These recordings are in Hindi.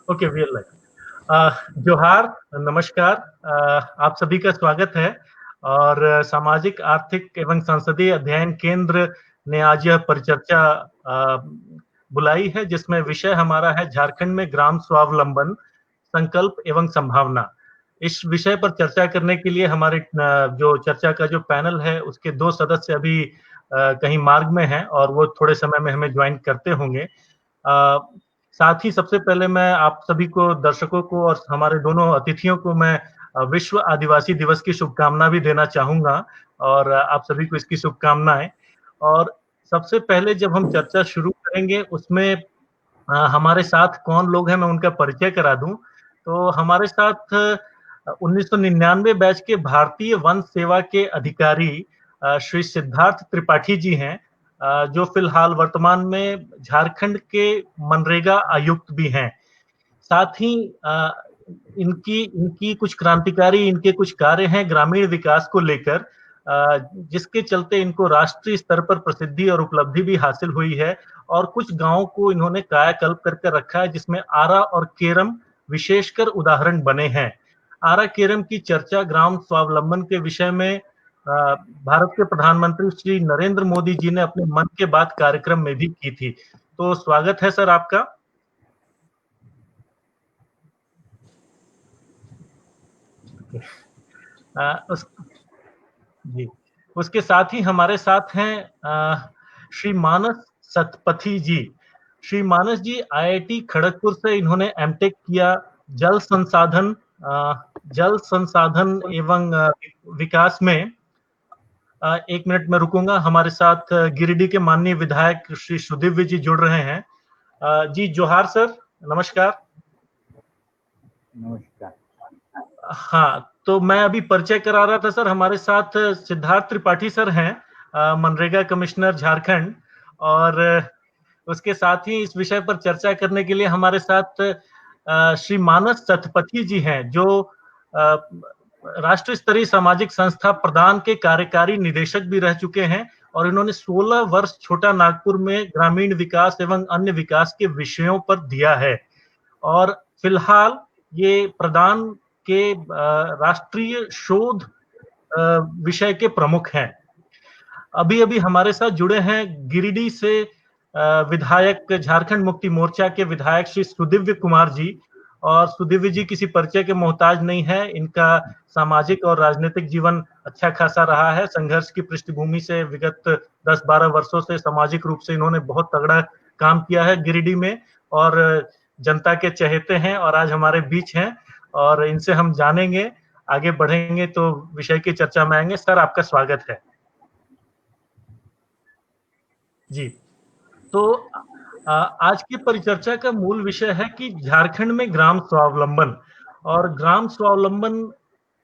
Okay, real life. जोहार, नमस्कार। आप सभी का स्वागत है और सामाजिक, आर्थिक एवं संसदीय अध्ययन केंद्र ने आज यह परिचर्चा अ, बुलाई है, जिसमें विषय हमारा है झारखंड में ग्राम स्वावलंबन, संकल्प एवं संभावना। इस विषय पर चर्चा करने के लिए हमारे जो चर्चा का जो पैनल है, उसके 2 सदस्य अभी कहीं मार्ग में हैं और वो थोड़े समय में हमें जॉइन करते होंगे। साथ ही सबसे पहले मैं आप सभी को, दर्शकों को और हमारे दोनों अतिथियों को मैं विश्व आदिवासी दिवस की शुभकामना भी देना चाहूँगा और आप सभी को इसकी शुभकामनाएँ। और सबसे पहले जब हम चर्चा शुरू करेंगे उसमें हमारे साथ कौन लोग हैं मैं उनका परिचय करा दूँ। तो हमारे साथ 1999 बैच के भारतीय वन सेवा के अधिकारी श्री सिद्धार्थ त्रिपाठी जी हैं, जो फिलहाल वर्तमान में झारखंड के मनरेगा आयुक्त भी हैं। साथ ही इनकी इनकी कुछ क्रांतिकारी इनके कुछ कार्य हैं ग्रामीण विकास को लेकर, जिसके चलते इनको राष्ट्रीय स्तर पर प्रसिद्धि और उपलब्धि भी हासिल हुई है और कुछ गाँवों को इन्होंने कायाकल्प करके रखा है, जिसमें आरा और केरम विशेषकर उदाहरण बने हैं। आरा केरम की चर्चा ग्राम स्वावलंबन के विषय में भारत के प्रधानमंत्री श्री नरेंद्र मोदी जी ने अपने मन की बात कार्यक्रम में भी की थी। तो स्वागत है सर आपका। उस जी, उसके साथ ही हमारे साथ हैं श्री मानस सतपथी जी। श्री मानस जी आईआईटी खड़गपुर से इन्होंने एमटेक किया जल संसाधन जल संसाधन एवं विकास में। 1 मिनट में रुकूंगा, हमारे साथ गिरिडीह के माननीय विधायक श्री सुदिव्य जी जुड़ रहे हैं। जी जोहार सर, नमस्कार। नमस्कार। हाँ, तो मैं अभी परिचय करा रहा था सर, हमारे साथ सिद्धार्थ त्रिपाठी सर हैं, मनरेगा कमिश्नर झारखंड। और उसके साथ ही इस विषय पर चर्चा करने के लिए हमारे साथ श्री मानस सतपथी जी हैं, जो राष्ट्रीय स्तरीय सामाजिक संस्था प्रदान के कार्यकारी निदेशक भी रह चुके हैं और इन्होंने 16 वर्ष छोटा नागपुर में ग्रामीण विकास एवं अन्य विकास के विषयों पर दिया है और फिलहाल ये प्रदान के राष्ट्रीय शोध विषय के प्रमुख हैं। अभी-अभी हमारे साथ जुड़े हैं गिरिडीह से विधायक, झारखंड मुक्ति मोर्चा के विधायक श्री सुदिव्य कुमार जी। और सुदिव्य जी किसी परिचय के मोहताज नहीं है, इनका सामाजिक और राजनीतिक जीवन अच्छा खासा रहा है। संघर्ष की पृष्ठभूमि से विगत 10-12 वर्षों से सामाजिक रूप से इन्होंने बहुत तगड़ा काम किया है गिरिडीह में और जनता के चहेते हैं और आज हमारे बीच हैं और इनसे हम जानेंगे, आगे बढ़ेंगे तो विषय की चर्चा में आएंगे। सर आपका स्वागत है। जी, तो आज की परिचर्चा का मूल विषय है कि झारखंड में ग्राम स्वावलंबन और ग्राम स्वावलंबन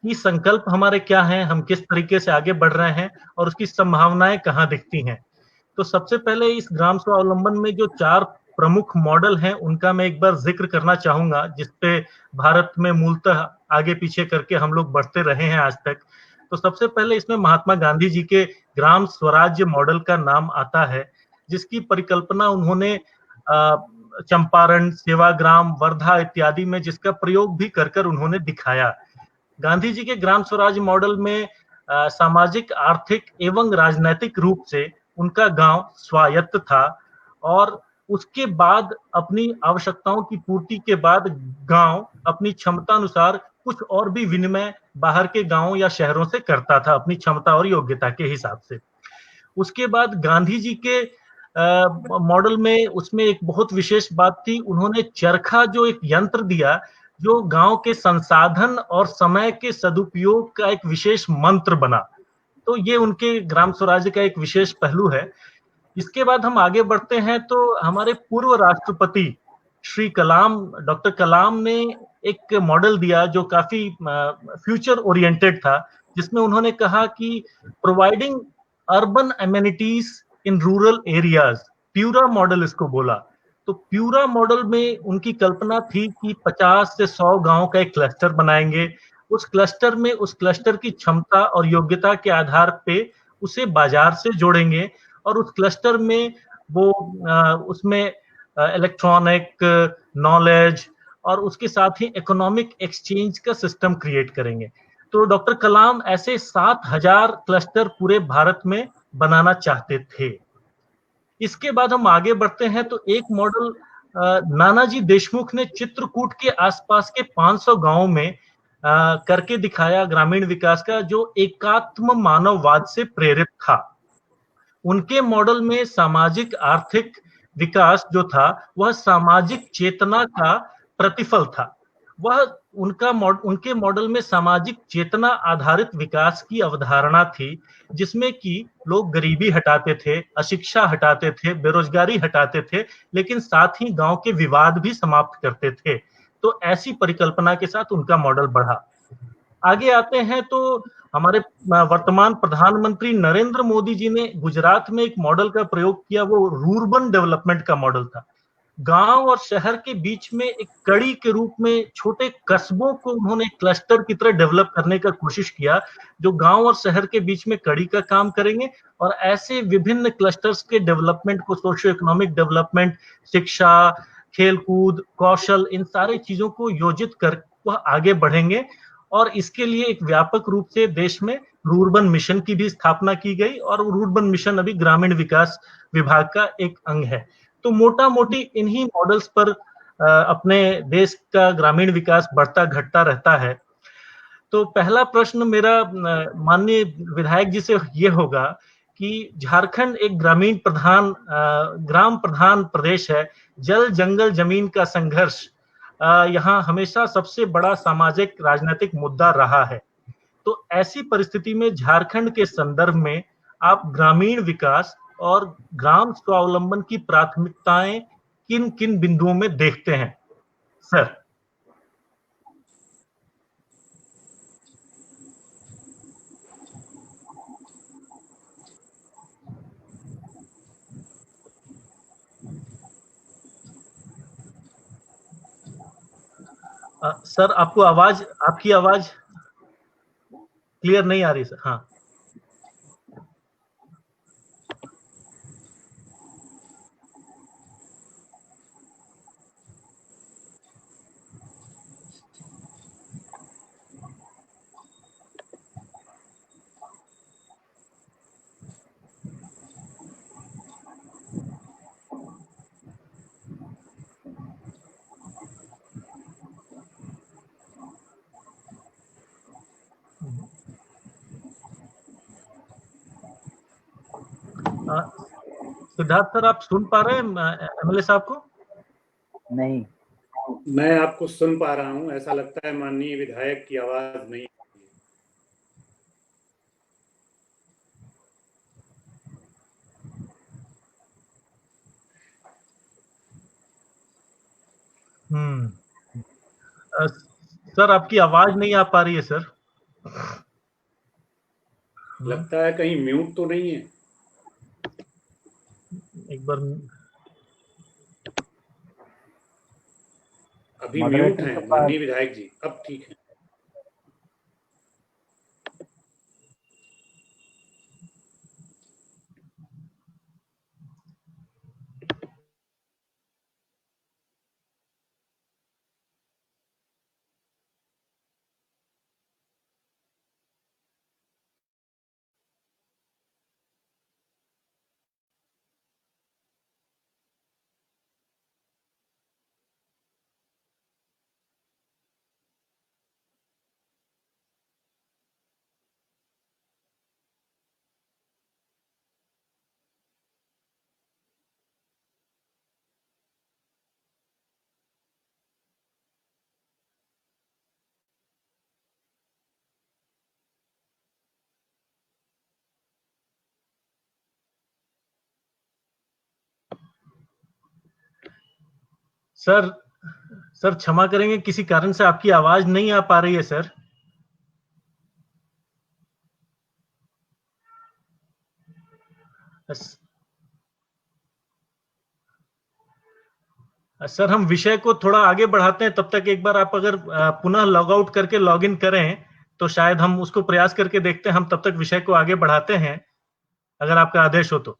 की संकल्प हमारे क्या हैं, हम किस तरीके से आगे बढ़ रहे हैं और उसकी संभावनाएं कहाँ दिखती हैं। तो सबसे पहले इस ग्राम स्वावलंबन में जो 4 प्रमुख मॉडल हैं, उनका मैं एक बार जिक्र करना चाहूंगा, जिसपे भारत में मूलतः आगे पीछे करके हम लोग बढ़ते रहे हैं आज तक। तो सबसे पहले इसमें महात्मा गांधी जी के ग्राम स्वराज्य मॉडल का नाम आता है, जिसकी परिकल्पना उन्होंने चंपारण, सेवाग्राम, वर्धा इत्यादि में जिसका प्रयोग भी कर उन्होंने दिखाया। गांधी जी के ग्राम स्वराज मॉडल में सामाजिक, आर्थिक एवं राजनैतिक रूप से उनका गांव स्वायत्त था और उसके बाद अपनी आवश्यकताओं की पूर्ति के बाद गांव अपनी क्षमता अनुसार कुछ और भी विनिमय बाहर के गांवों या शहरों से करता था अपनी क्षमता और योग्यता के हिसाब से। उसके बाद गांधी जी के मॉडल में उसमें एक बहुत विशेष बात थी, उन्होंने चरखा जो एक यंत्र दिया, जो गांव के संसाधन और समय के सदुपयोग का एक विशेष मंत्र बना। तो ये उनके ग्राम स्वराज्य का एक विशेष पहलू है। इसके बाद हम आगे बढ़ते हैं तो हमारे पूर्व राष्ट्रपति श्री कलाम, डॉक्टर कलाम ने एक मॉडल दिया जो काफी फ्यूचर ओरिएंटेड था, जिसमें उन्होंने कहा कि providing urban amenities in rural areas, pura model इसको बोला। तो प्यूरा मॉडल में उनकी कल्पना थी कि 50 से 100 गांव का एक क्लस्टर बनाएंगे। उस क्लस्टर में उस क्लस्टर की क्षमता और योग्यता के आधार पे उसे बाजार से जोड़ेंगे और उस क्लस्टर में वो उसमें इलेक्ट्रॉनिक, नॉलेज और उसके साथ ही इकोनॉमिक एक्सचेंज का सिस्टम क्रिएट करेंगे। तो डॉक्टर कलाम ऐसे 7,000 क्लस्टर पूरे भारत में बनाना चाहते थे। इसके बाद हम आगे बढ़ते हैं तो एक मॉडल नानाजी देशमुख ने चित्रकूट के आसपास के 500 गांवों में करके दिखाया ग्रामीण विकास का, जो एकात्म मानववाद से प्रेरित था। उनके मॉडल में सामाजिक आर्थिक विकास जो था वह सामाजिक चेतना का प्रतिफल था। वह उनके मॉडल में सामाजिक चेतना आधारित विकास की अवधारणा थी, जिसमें कि लोग गरीबी हटाते थे, अशिक्षा हटाते थे, बेरोजगारी हटाते थे, लेकिन साथ ही गांव के विवाद भी समाप्त करते थे। तो ऐसी परिकल्पना के साथ उनका मॉडल बढ़ा। आगे आते हैं तो हमारे वर्तमान प्रधानमंत्री नरेंद्र मोदी जी ने गुजरात में एक मॉडल का प्रयोग किया, वो रूरबन डेवलपमेंट का मॉडल था। गांव और शहर के बीच में एक कड़ी के रूप में छोटे कस्बों को उन्होंने क्लस्टर की तरह डेवलप करने का कोशिश किया, जो गांव और शहर के बीच में कड़ी का काम करेंगे और ऐसे विभिन्न क्लस्टर्स के डेवलपमेंट को, सोशियो इकोनॉमिक डेवलपमेंट, शिक्षा, खेलकूद, कौशल, इन सारी चीजों को योजित कर वह आगे बढ़ेंगे। और इसके लिए एक व्यापक रूप से देश में रूरबन मिशन की भी स्थापना की गई और रूरबन मिशन अभी ग्रामीण विकास विभाग का एक अंग है। तो मोटा मोटी इन्हीं मॉडल्स पर अपने देश का ग्रामीण विकास बढ़ता घटता रहता है। तो पहला प्रश्न मेरा माननीय विधायक जी से ये होगा कि झारखंड एक ग्राम प्रधान प्रदेश है। जल जंगल जमीन का संघर्ष यहाँ हमेशा सबसे बड़ा सामाजिक राजनीतिक मुद्दा रहा है। तो ऐसी परिस्थिति में झारखंड के संदर्भ में आप ग्रामीण विकास और ग्राम स्वावलंबन की प्राथमिकताएं किन किन बिंदुओं में देखते हैं सर? सर आपकी आवाज क्लियर नहीं आ रही सर। हाँ। सिद्धार्थ सर, आप सुन पा रहे हैं एमएलए साहब को? नहीं, मैं आपको सुन पा रहा हूं। ऐसा लगता है माननीय विधायक की आवाज नहीं। सर आपकी आवाज नहीं आ पा रही है सर। लगता है कहीं म्यूट तो नहीं है। एक बार अभी म्यूट है माननीय विधायक जी, अब ठीक है। सर सर क्षमा करेंगे, किसी कारण से आपकी आवाज नहीं आ पा रही है सर। सर हम विषय को थोड़ा आगे बढ़ाते हैं, तब तक एक बार आप अगर पुनः लॉग आउट करके लॉग इन करें तो शायद हम उसको प्रयास करके देखते हैं। हम तब तक विषय को आगे बढ़ाते हैं, अगर आपका आदेश हो तो।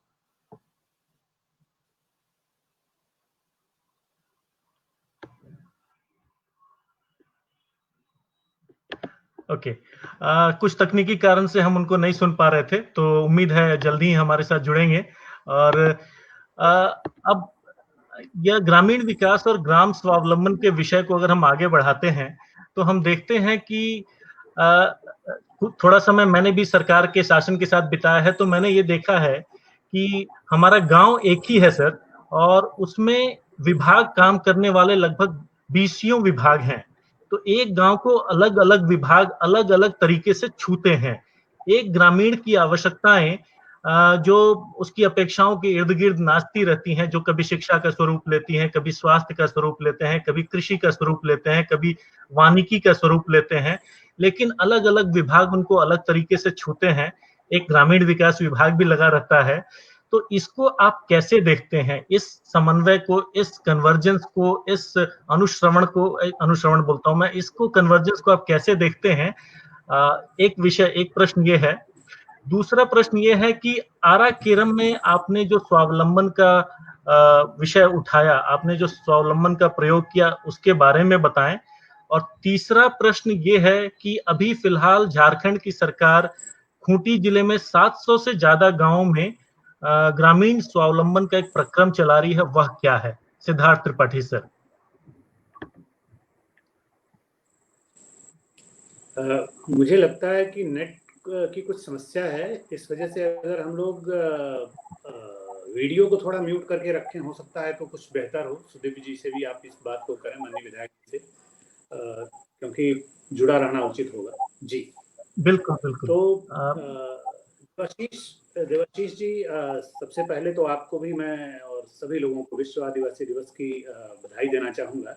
ओके। कुछ तकनीकी कारण से हम उनको नहीं सुन पा रहे थे, तो उम्मीद है जल्दी ही हमारे साथ जुड़ेंगे। और अ, अब यह ग्रामीण विकास और ग्राम स्वावलंबन के विषय को अगर हम आगे बढ़ाते हैं, तो हम देखते हैं कि अ, थोड़ा समय मैंने भी सरकार के शासन के साथ बिताया है, तो मैंने ये देखा है कि हमारा गाँव एक ही है सर, और उसमें विभाग काम करने वाले लगभग 20 विभाग हैं। तो एक गाँव को अलग-अलग विभाग अलग-अलग तरीके से छूते हैं। एक ग्रामीण की आवश्यकताएँ जो उसकी अपेक्षाओं के इर्द-गिर्द नाचती रहती हैं, जो कभी शिक्षा का स्वरूप लेती हैं, कभी स्वास्थ्य का स्वरूप लेते हैं, कभी कृषि का स्वरूप लेते हैं, कभी वानिकी का स्वरूप लेते हैं, लेकिन अलग-अलग विभाग उनको अलग तरीके से छूते हैं। एक ग्रामीण विकास विभाग भी लगा रहता है। तो इसको आप कैसे देखते हैं? इस समन्वय को, इस कन्वर्जेंस को, इस अनुश्रवण बोलता हूँ मैं, इसको कन्वर्जेंस को आप कैसे देखते हैं? एक प्रश्न ये है। दूसरा प्रश्न ये है कि आरा केरम में आपने जो स्वावलंबन का विषय उठाया, आपने जो स्वावलंबन का प्रयोग किया, उसके बारे में बताएँ। और तीसरा प्रश्न ये है कि अभी फिलहाल झारखंड की सरकार खूंटी जिले में 700 से ज़्यादा गाँवों में ग्रामीण स्वावलंबन का एक प्रक्रम चला रही है, वह क्या है? सिद्धार्थ त्रिपाठी सर। मुझे लगता है कि नेट की कुछ समस्या है, इस वजह से अगर हम लोग वीडियो को थोड़ा म्यूट करके रखें, हो सकता है तो कुछ बेहतर हो। सुदीप जी से भी आप इस बात को करें, माननीय विधायक से, क्योंकि जुड़ा रहना उचित होगा। जी बिल्कुल, बिल्कुल। तो देवाशीष जी, सबसे पहले तो आपको भी मैं और सभी लोगों को विश्व आदिवासी दिवस की बधाई देना चाहूँगा।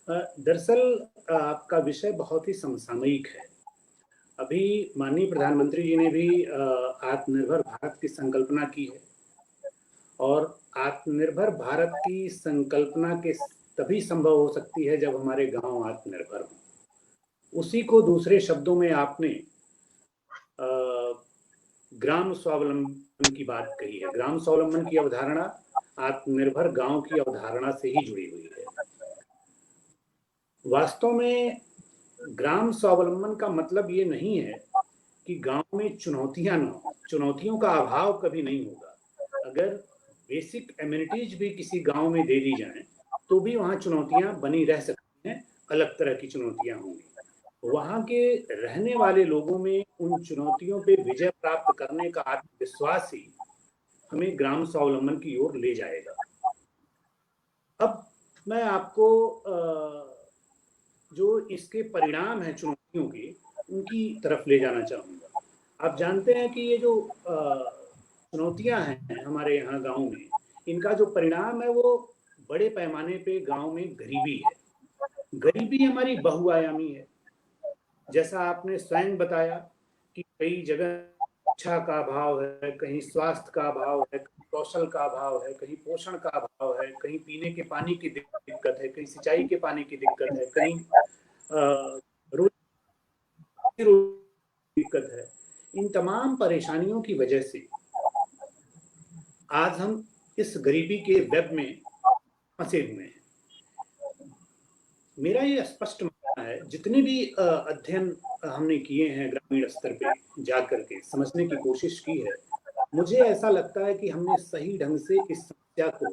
दरअसल आपका विषय बहुत ही समसामयिक है। अभी माननीय प्रधानमंत्री जी ने भी आत्मनिर्भर भारत की संकल्पना की है, और आत्मनिर्भर भारत की संकल्पना के तभी संभव हो सकती है जब हमारे गांव आत्मनिर्भर हों। उसी को दूसरे शब्दों में आपने ग्राम स्वावलंबन की बात कही है। ग्राम स्वावलंबन की अवधारणा आत्मनिर्भर गांव की अवधारणा से ही जुड़ी हुई है। वास्तव में ग्राम स्वावलंबन का मतलब ये नहीं है कि गांव में चुनौतियां न हो। चुनौतियों का अभाव कभी नहीं होगा। अगर बेसिक एमिनिटीज भी किसी गांव में दे दी जाएं, तो भी वहां चुनौतियां बनी रह सकती हैं, अलग तरह की चुनौतियां होंगी। वहां के रहने वाले लोगों में उन चुनौतियों पे विजय प्राप्त करने का आत्मविश्वास ही हमें ग्राम स्वावलंबन की ओर ले जाएगा। अब मैं आपको जो इसके परिणाम हैं चुनौतियों के, उनकी तरफ ले जाना चाहूँगा। आप जानते हैं कि ये जो चुनौतियां हैं हमारे यहाँ गांव में, इनका जो परिणाम है वो बड़े पैमाने पे गांव में गरीबी है। गरीबी हमारी बहुआयामी है। जैसा आपने स्वयं बताया कि कई जगह शिक्षा का अभाव है, कहीं स्वास्थ्य का अभाव है, कहीं कौशल का अभाव है, कहीं पोषण का अभाव है, कहीं पीने के पानी की दिक्कत है, कहीं सिंचाई के पानी की दिक्कत है, कहीं रोजी रोटी की दिक्कत है। इन तमाम परेशानियों की वजह से आज हम इस गरीबी के वेब में फंसे हुए हैं। मेरा ये स्पष्ट मानना है, जितने भी अध्ययन हमने किए हैं ग्रामीण स्तर पे जाकर के समझने की कोशिश की है, मुझे ऐसा लगता है कि हमने सही ढंग से इस समस्या को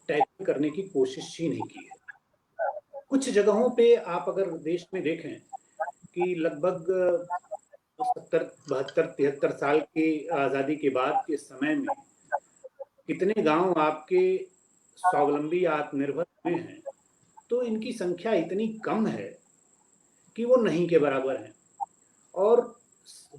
टैकल करने की कोशिश ही नहीं की है। कुछ जगहों पे आप अगर देश में देखें कि लगभग 70, 72, 73 साल की आज़ादी के बाद के समय में कितने गांव आपके स्वावलंबी आत्मनिर्भर हुए हैं, तो इनकी संख्या इतनी कम है कि वो नहीं के बराबर है। और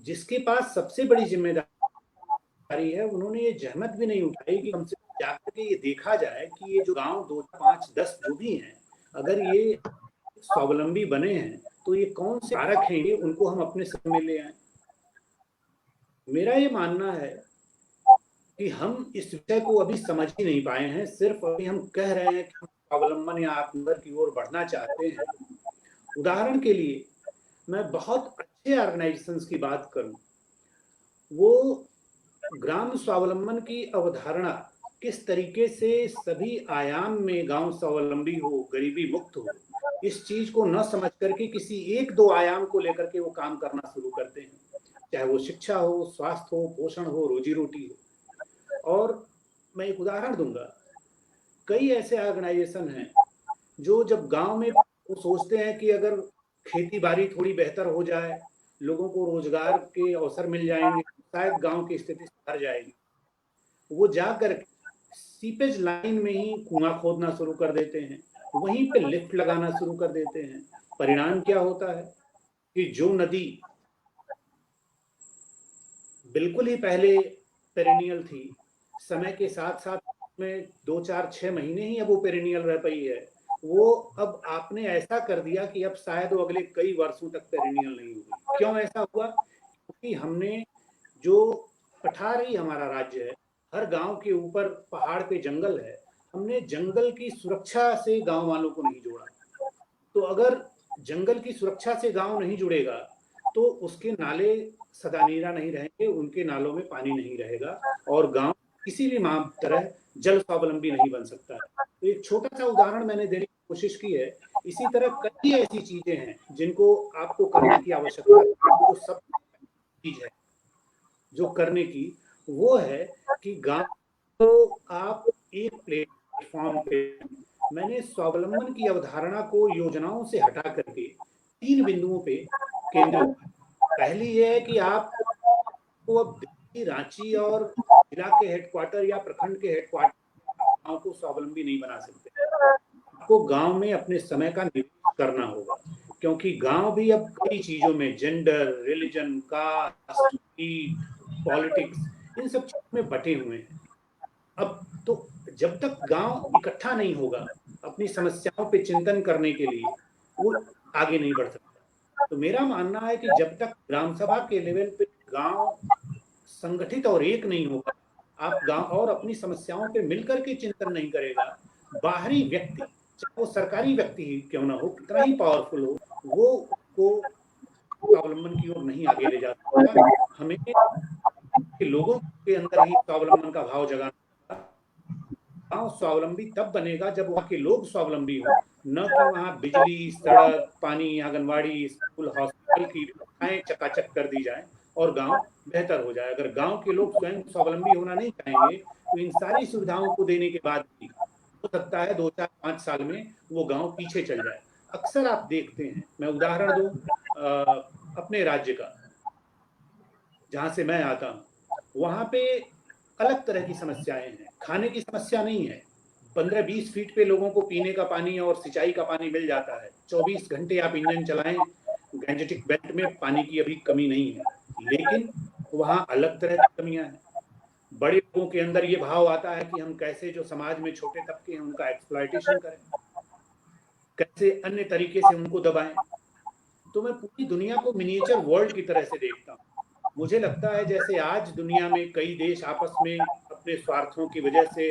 जिसके पास सबसे बड़ी जिम्मेदारी है, उन्होंने ये जहमत भी नहीं उठाई कि हमसे जाकर के ये देखा जाए कि ये जो गांव 2, 5, 10 जो भी हैं, अगर ये स्वावलंबी बने हैं तो ये कौन से कारक हैं, ये उनको हम अपने संग में ले आए। मेरा ये मानना है कि हम इस विषय को अभी समझ ही नहीं पाए हैं। सिर्फ अभी हम कह रहे हैं कि हम स्वावलंबन या आत्मनिर्भर की ओर बढ़ना चाहते हैं। उदाहरण के लिए मैं बहुत अच्छे ऑर्गेनाइजेशंस की बात करूं, वो ग्राम स्वावलंबन की अवधारणा किस तरीके से सभी आयाम में गांव स्वावलंबी हो, गरीबी मुक्त हो, इस चीज को न समझ करके किसी एक दो आयाम को लेकर के वो काम करना शुरू करते हैं, चाहे वो शिक्षा हो, स्वास्थ्य हो, पोषण हो, रोजी रोटी हो। और मैं एक उदाहरण दूंगा, कई ऐसे ऑर्गेनाइजेशन हैं जो जब गांव में वो सोचते हैं कि अगर खेती बाड़ी थोड़ी बेहतर हो जाए, लोगों को रोजगार के अवसर मिल जाएंगे, शायद गांव की स्थिति सुधर जाएगी, वो जाकर सीपेज लाइन में ही कुआं खोदना शुरू कर देते हैं, वहीं पे लिफ्ट लगाना शुरू कर देते हैं। परिणाम क्या होता है कि जो नदी बिल्कुल ही पहले पेरिनियल थी, समय के साथ साथ में 2 4 6 महीने ही अब वो पेरिनियल रह पाई है, वो अब आपने ऐसा कर दिया कि अब शायद वो अगले कई वर्षों तक पेरिनियल नहीं होगी। क्यों ऐसा हुआ? क्योंकि हमने जो पठार ही हमारा राज्य है, हर गांव के ऊपर पहाड़ पे जंगल है, हमने जंगल की सुरक्षा से गांव वालों को नहीं जोड़ा। तो अगर जंगल की सुरक्षा से गांव नहीं जुड़ेगा तो उसके नाले सदानीरा नहीं रहेंगे, उनके नालों में पानी नहीं रहेगा और गांव किसी भी तरह जल स्वावलंबी नहीं बन सकता है। तो एक छोटा सा उदाहरण मैंने देने की कोशिश की है। इसी तरह कई ऐसी चीजें हैं जिनको आपको करने की आवश्यकता है। जो सब चीज है जो करने की, वो है कि गांव को आप एक प्लेटफॉर्म पे, मैंने स्वावलंबन की अवधारणा को योजनाओं से हटा करके 3 बिंदुओं पे केंद्रित। पहली ये है कि आपको अब दिल्ली, रांची और जिला के हेडक्वार्टर या प्रखंड के हेडक्वार्टर गांव को स्वावलंबी नहीं बना सकते। आपको गांव में अपने समय का निवेश करना होगा, क्योंकि गांव भी अब कई चीजों में, जेंडर, रिलीजन, कास्ट, पॉलिटिक्स, इन सब चीजों में बटे हुए हैं। अब तो जब तक गांव इकट्ठा नहीं होगा अपनी समस्याओं पे चिंतन करने के लिए, वो आगे नहीं बढ़ सकता। तो मेरा मानना है कि जब तक ग्राम सभा के लेवल पे गांव संगठित और एक नहीं होगा, आप गांव और अपनी समस्याओं पे मिलकर के चिंतन नहीं करेगा, बाहरी व्यक्ति, चाहे वो सरकारी व्यक्ति ही क्यों ना हो, कितना ही पावरफुल हो, वो उसको स्वावलंबन की ओर नहीं आगे ले जा सकता। हमें लोगों के अंदर ही स्वावलंबन का भाव जगाना। गांव स्वावलंबी तब बनेगा जब वहां के लोग स्वावलंबी हों, न कि वहां बिजली, सड़क, पानी, आंगनबाड़ी, स्कूल, हॉस्पिटल की व्यवस्थाएं चकाचक कर दी जाए और गांव बेहतर हो जाए। अगर गांव के लोग स्वयं स्वावलंबी होना नहीं चाहेंगे तो इन सारी सुविधाओं को देने के बाद भी हो सकता है 2 4 5 साल में वो गांव पीछे चल जाए। अक्सर आप देखते हैं, मैं उदाहरण दूं अपने राज्य का, जहां से मैं आता हूं, वहां पे अलग तरह की समस्याएं हैं। खाने की समस्या नहीं है, 15 20 फीट पे लोगों को पीने का पानी और सिंचाई का पानी मिल जाता है। 24 घंटे आप इंजन चलाएं, गैंजेटिक बेल्ट में पानी की अभी कमी नहीं है, लेकिन वहां अलग तरह की कमियां हैं। बड़े लोगों के अंदर ये भाव आता है कि हम कैसे जो समाज में छोटे तबके हैं उनका एक्सप्लॉयटेशन करें, कैसे अन्य तरीके से उनको दबाएं। तो मैं पूरी दुनिया को मिनिएचर वर्ल्ड की तरह से देखता हूँ। मुझे लगता है जैसे आज दुनिया में कई देश आपस में अपने स्वार्थों की वजह से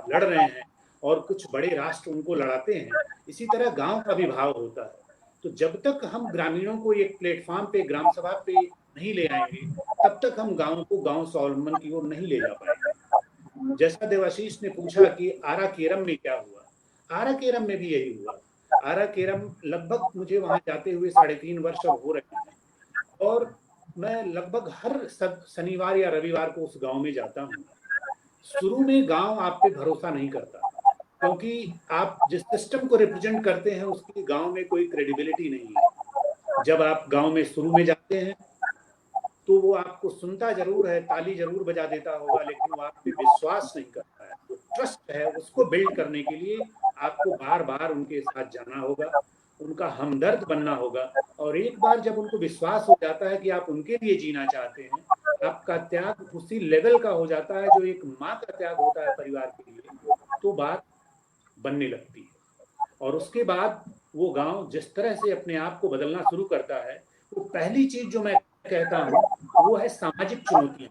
लड़ रहे हैं और कुछ बड़े राष्ट्र उनको लड़ाते हैं, इसी तरह गांव का भी भाव होता है। तो जब तक हम ग्रामीणों को एक प्लेटफॉर्म पे, ग्राम सभा पे नहीं ले आएंगे, तब तक हम गांव को गांव स्वावलंबन की ओर नहीं ले जा पाएंगे। जैसा देवाशीष ने पूछा कि आरा केरम में क्या हुआ, आरा केरम में भी यही हुआ। आरा केरम लगभग मुझे वहां जाते हुए 3.5 वर्ष अब हो रहे हैं और मैं लगभग हर शनिवार या रविवार को उस गांव में जाता हूँ। शुरू में गांव आप पे भरोसा नहीं करता, क्योंकि आप जिस सिस्टम को रिप्रेजेंट करते हैं उसकी गांव में कोई क्रेडिबिलिटी नहीं है। जब आप गांव में शुरू में जाते हैं तो वो आपको सुनता जरूर है, ताली जरूर बजा देता होगा, लेकिन वो आप पे विश्वास नहीं करता है। जो ट्रस्ट है उसको बिल्ड करने के लिए आपको बार बार उनके साथ जाना होगा, उनका हमदर्द बनना होगा। और एक बार जब उनको विश्वास हो जाता है कि आप उनके लिए जीना चाहते हैं, आपका त्याग उसी लेवल का हो जाता है जो एक माँ का त्याग होता है परिवार के लिए, तो बात बनने लगती है। और उसके बाद वो गांव जिस तरह से अपने आप को बदलना शुरू करता है, तो पहली चीज जो मैं कहता हूं वो है सामाजिक चुनौतियां।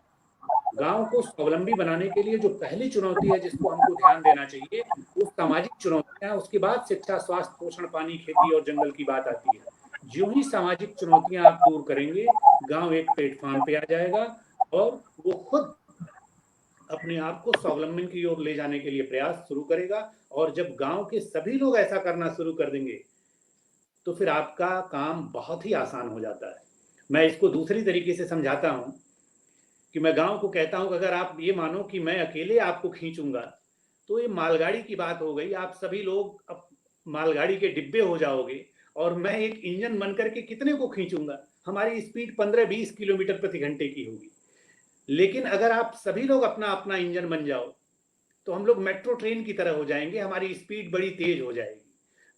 गांव को स्वावलंबी बनाने के लिए जो पहली चुनौती है जिसको हमको ध्यान देना चाहिए, वो सामाजिक चुनौतियां। उसके बाद शिक्षा, स्वास्थ्य, पोषण, पानी, खेती और जंगल की बात आती है। जो ही सामाजिक चुनौतियां आप दूर करेंगे, गांव एक प्लेटफॉर्म पे आ जाएगा और वो खुद अपने आप को स्वावलंबन की ओर ले जाने के लिए प्रयास शुरू करेगा। और जब गांव के सभी लोग ऐसा करना शुरू कर देंगे, तो फिर आपका काम बहुत ही आसान हो जाता है। मैं इसको दूसरी तरीके से समझाता हूँ कि मैं गाँव को कहता हूँ कि अगर आप ये मानो कि मैं अकेले आपको खींचूँगा, तो ये मालगाड़ी की बात हो गई। आप सभी लोग अब मालगाड़ी के डिब्बे हो जाओगे और मैं एक इंजन बन करके कितने को खींचूँगा? हमारी स्पीड 15-20 किलोमीटर प्रति घंटे की होगी। लेकिन अगर आप सभी लोग अपना-अपना इंजन बन जाओ, तो हम लोग मेट्रो ट्रेन की तरह हो जाएँगे, हमारी स्पीड बड़ी तेज़ हो जाएगी।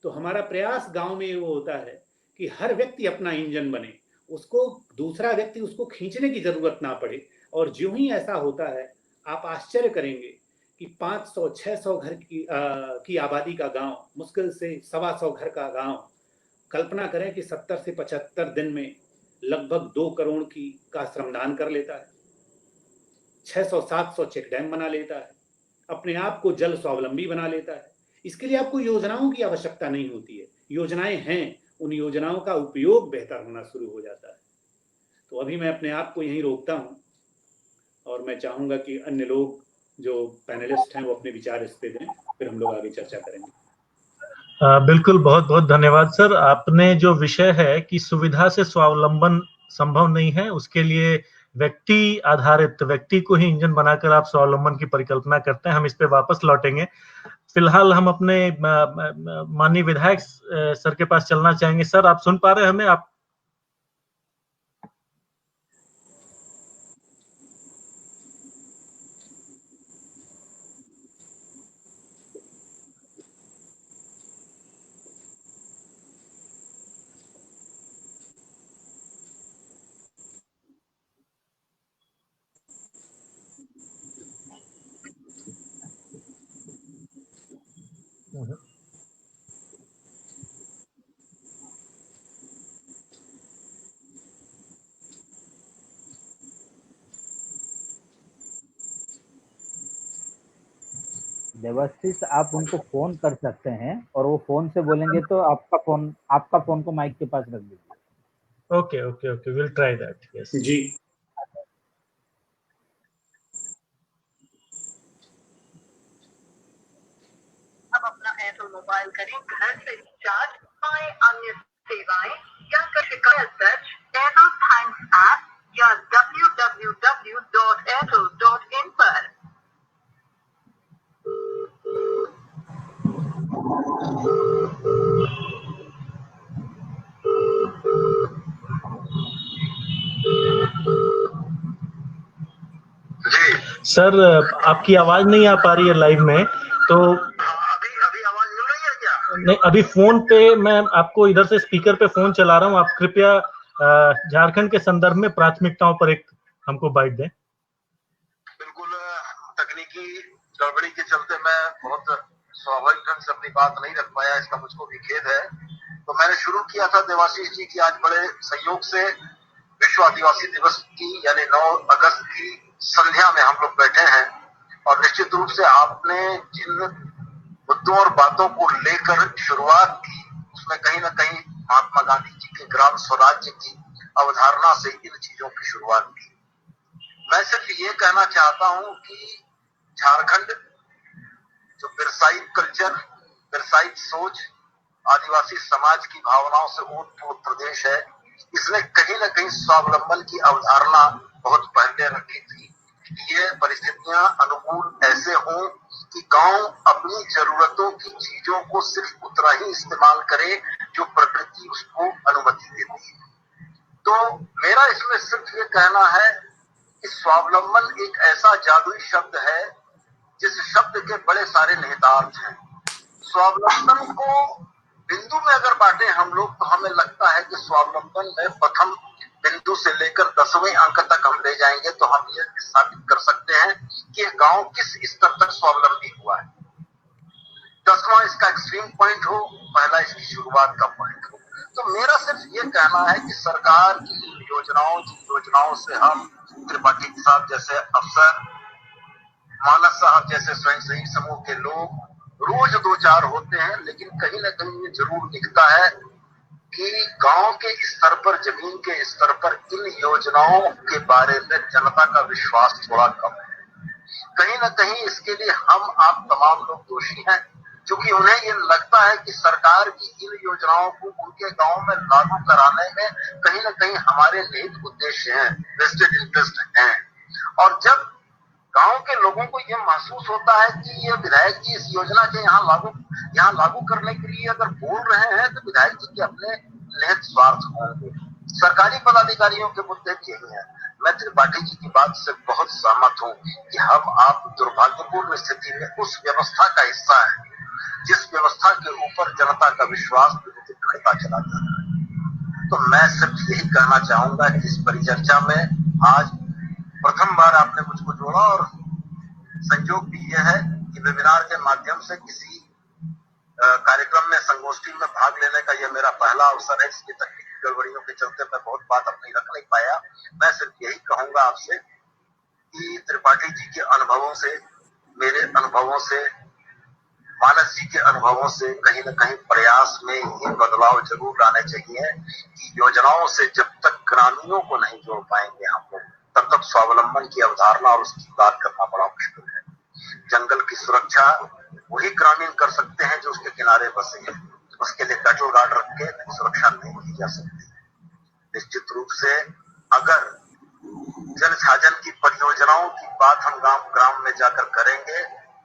तो हमारा प्रयास गाँव में वो होता है कि हर व्यक्ति अपना इंजन बने, उसको दूसरा व्यक्ति उसको खींचने की ज़रूरत ना पड़े। और ज्यों ही ऐसा होता है, आप आश्चर्य करेंगे कि 500-600 घर की आबादी का गाँव, मुश्किल से 125 घर का गाँव, कल्पना करें कि 70 से 75 दिन में लगभग 2 करोड़ का श्रमदान कर लेता है। 600-700 चेक डैम बना लेता है, अपने आप को जल स्वावलंबी बना लेता है। इसके लिए आपको योजनाओं की आवश्यकता नहीं होती है। योजनाएं हैं, उन योजनाओं का उपयोग बेहतर होना शुरू हो जाता है। तो अभी मैं अपने आप को यहीं रोकता हूँ और मैं चाहूँगा कि अन्य लोग जो पैनलिस्ट हैं वो अपने विचार इस पे दें, फिर हम लोग आगे चर्चा करेंगे। बिल्कुल, बहुत-बहुत धन्यवाद सर। आपने जो विषय है कि सुविधा से स्वावलंबन संभव नहीं है, उसके लिए व्यक्ति आधारित व्यक्ति को ही इंजन बनाकर आप स्वावलंबन की परिकल्पना करते हैं, हम इस पे वापस लौटेंगे। फिलहाल हम अपने माननीय विधायक सर के पास चलना चाहेंगे। सर, आप सुन पा रहे हैं हमें? आप देवाशीष, आप उनको फोन कर सकते हैं और वो फोन से बोलेंगे तो आपका फोन को माइक के पास रख दीजिए। Okay, will try that. Yes जी। अब अपना एयरटेल मोबाइल करें घर से रिचार्ज, पाएं अन्य सेवाएं या कर शिकायत दर्ज एयरटेल थैंक्स ऐप या www.airtel.in पर। सर, आपकी आवाज नहीं आ पा रही है लाइव में, तो अभी आवाज मिल रही है क्या? नहीं, अभी फोन पे मैं आपको इधर से स्पीकर पे फोन चला रहा हूँ। आप कृपया झारखंड के संदर्भ में प्राथमिकताओं पर एक हमको बाइट दें। बिल्कुल, तकनीकी गड़बड़ी के चलते मैं बहुत स्वाभाविक ढंग से अपनी बात नहीं रख पाया, इसका मुझको भी खेद है। तो मैंने शुरू किया था देवाशीष जी की आज बड़े संयोग से विश्व आदिवासी दिवस की यानी 9 अगस्त की संध्या में हम लोग बैठे हैं और निश्चित रूप से आपने जिन मुद्दों और बातों को लेकर शुरुआत की उसमें कहीं ना कहीं महात्मा गांधी जी के ग्राम स्वराज्य की अवधारणा से इन चीजों की शुरुआत की। मैं सिर्फ ये कहना चाहता हूं कि झारखंड जो बिरसाई कल्चर, बिरसाई सोच, आदिवासी समाज की भावनाओं से ओतप्रोत प्रदेश है, इसने कहीं ना कहीं स्वावलंबन की अवधारणा बहुत पहले रखी थी। ये परिस्थितियां अनुकूल ऐसे हों कि गांव अपनी जरूरतों की चीजों को सिर्फ उतना ही इस्तेमाल करे जो प्रकृति उसको अनुमति देती है। तो मेरा इसमें सिर्फ ये कहना है कि स्वावलंबन एक ऐसा जादुई शब्द है जिस शब्द के बड़े सारे निहितार्थ हैं। स्वावलंबन को बिंदु में अगर बांटे हम लोग तो हमें लगता है कि स्वावलंबन में प्रथम बिंदु से लेकर 10वें अंक तक हम ले जाएंगे तो हम ये साबित कर सकते हैं कि गांव किस स्तर तक स्वावलंबी हुआ है। 10वां इसका एक्सट्रीम पॉइंट हो, पहला इसकी शुरुआत का पॉइंट हो। तो मेरा सिर्फ ये कहना है कि सरकार की योजनाओं से हम त्रिपाठी साहब जैसे अफसर, मानस साहब जैसे स्वयंसेवी समूह के लोग रोज 2-4 होते हैं, लेकिन कहीं ना कहीं ये जरूर दिखता है कि गांव के स्तर पर, जमीन के स्तर पर इन योजनाओं के बारे में जनता का विश्वास थोड़ा कम है। कहीं ना कहीं इसके लिए हम आप तमाम लोग दोषी हैं। क्योंकि उन्हें ये लगता है कि सरकार की इन योजनाओं को उनके गांव में लागू कराने में कहीं न कहीं हमारे निहित उद्देश्य हैं, वेस्टेड इंटरेस्ट हैं। और जब गांव के लोगों को यह महसूस होता है कि ये विधायक जी इस योजना के यहाँ लागू करने के लिए अगर बोल रहे हैं तो विधायक जी के अपने निहित स्वार्थ होंगे। सरकारी पदाधिकारियों के मुद्दे भी यही है। मैं त्रिपाठी जी की बात से बहुत सहमत हूँ कि हम आप दुर्भाग्यपूर्ण स्थिति में उस व्यवस्था का हिस्सा है जिस व्यवस्था के ऊपर जनता का विश्वास घटता चला जा रहा है। तो मैं सिर्फ यही कहना चाहूंगा कि इस परिचर्चा में आज प्रथम बार आपने मुझको जोड़ा और संयोग भी यह है कि वेबिनार के माध्यम से किसी कार्यक्रम में संगोष्ठी में भाग लेने का यह मेरा पहला अवसर है। इसकी तकनीकी गड़बड़ियों के चलते मैं बहुत बात अपनी रख नहीं पाया। मैं सिर्फ यही कहूंगा आपसे कि त्रिपाठी जी के अनुभवों से, मेरे अनुभवों से, मानस जी के अनुभवों से कहीं न कहीं प्रयास में ये बदलाव जरूर लाने चाहिए कि योजनाओं से जब तक ग्रामीणों को नहीं जोड़ पाएंगे हम लोग, तब तक स्वावलंबन की अवधारणा और उसकी बात करना बड़ा मुश्किल है। जंगल की सुरक्षा वही ग्रामीण कर सकते हैं जो उसके किनारे बसे हैं। उसके लिए कैटल गार्ड रख के सुरक्षा नहीं की जा सकती। निश्चित रूप से अगर जल छाजन की परियोजनाओं की बात हम ग्राम में जाकर करेंगे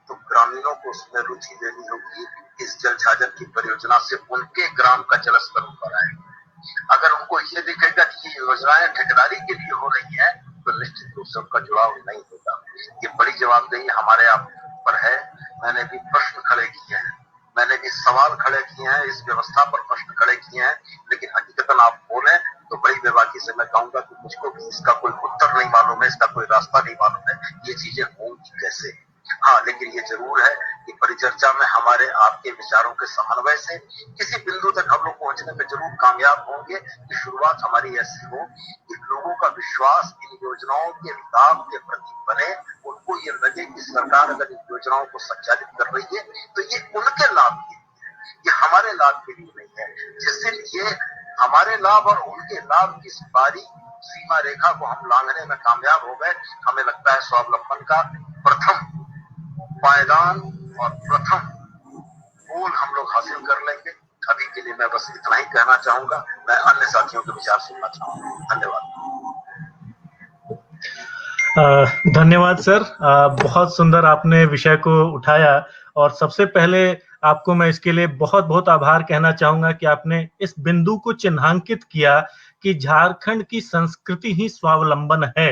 तो ग्रामीणों को उसमें रुचि लेनी होगी। इस जल छाजन की परियोजना से उनके ग्राम का जल स्तर ऊपर आएगा। अगर उनको ये दिखेगा कि ये योजनाएं ठेकेदारी के लिए हो रही है तो निश्चित रूप से उनका जुड़ाव नहीं होगा। ये बड़ी जवाबदेही हमारे आप पर है। मैंने भी प्रश्न खड़े किए हैं, मैंने भी सवाल खड़े किए हैं, इस व्यवस्था पर प्रश्न खड़े किए हैं, लेकिन हकीकतन आप बोले तो बड़ी बेबाकी से मैं कहूंगा कि मुझको भी इसका कोई उत्तर नहीं मालूम है, इसका कोई रास्ता नहीं मालूम है, ये चीजें होंगी कैसे। हाँ, लेकिन ये जरूर है कि परिचर्चा में हमारे आपके विचारों के समन्वय से किसी बिंदु तक हम लोग पहुंचने में जरूर कामयाब होंगे कि शुरुआत हमारी ऐसी हो कि लोगों का विश्वास इन योजनाओं के लाभ के प्रति बने। उनको ये लगे कि सरकार अगर इन योजनाओं को संचालित कर रही है तो ये उनके लाभ के लिए, ये हमारे लाभ के लिए नहीं है। जिससे ये हमारे लाभ और उनके लाभ की बारी सीमा रेखा को हम लांघने में कामयाब हो गए। हमें लगता है स्वावलंबन का प्रथम पायदान और प्रथम गोल हम लोग हासिल कर लेंगे। अभी के लिए मैं बस इतना ही कहना चाहूंगा। मैं अन्य साथियों के विचार सुनना चाहूंगा। धन्यवाद। धन्यवाद सर। बहुत सुंदर आपने विषय को उठाया और सबसे पहले आपको मैं इसके लिए बहुत बहुत आभार कहना चाहूंगा कि आपने इस बिंदु को चिन्हांकित किया कि झारखंड की संस्कृति ही स्वावलंबन है।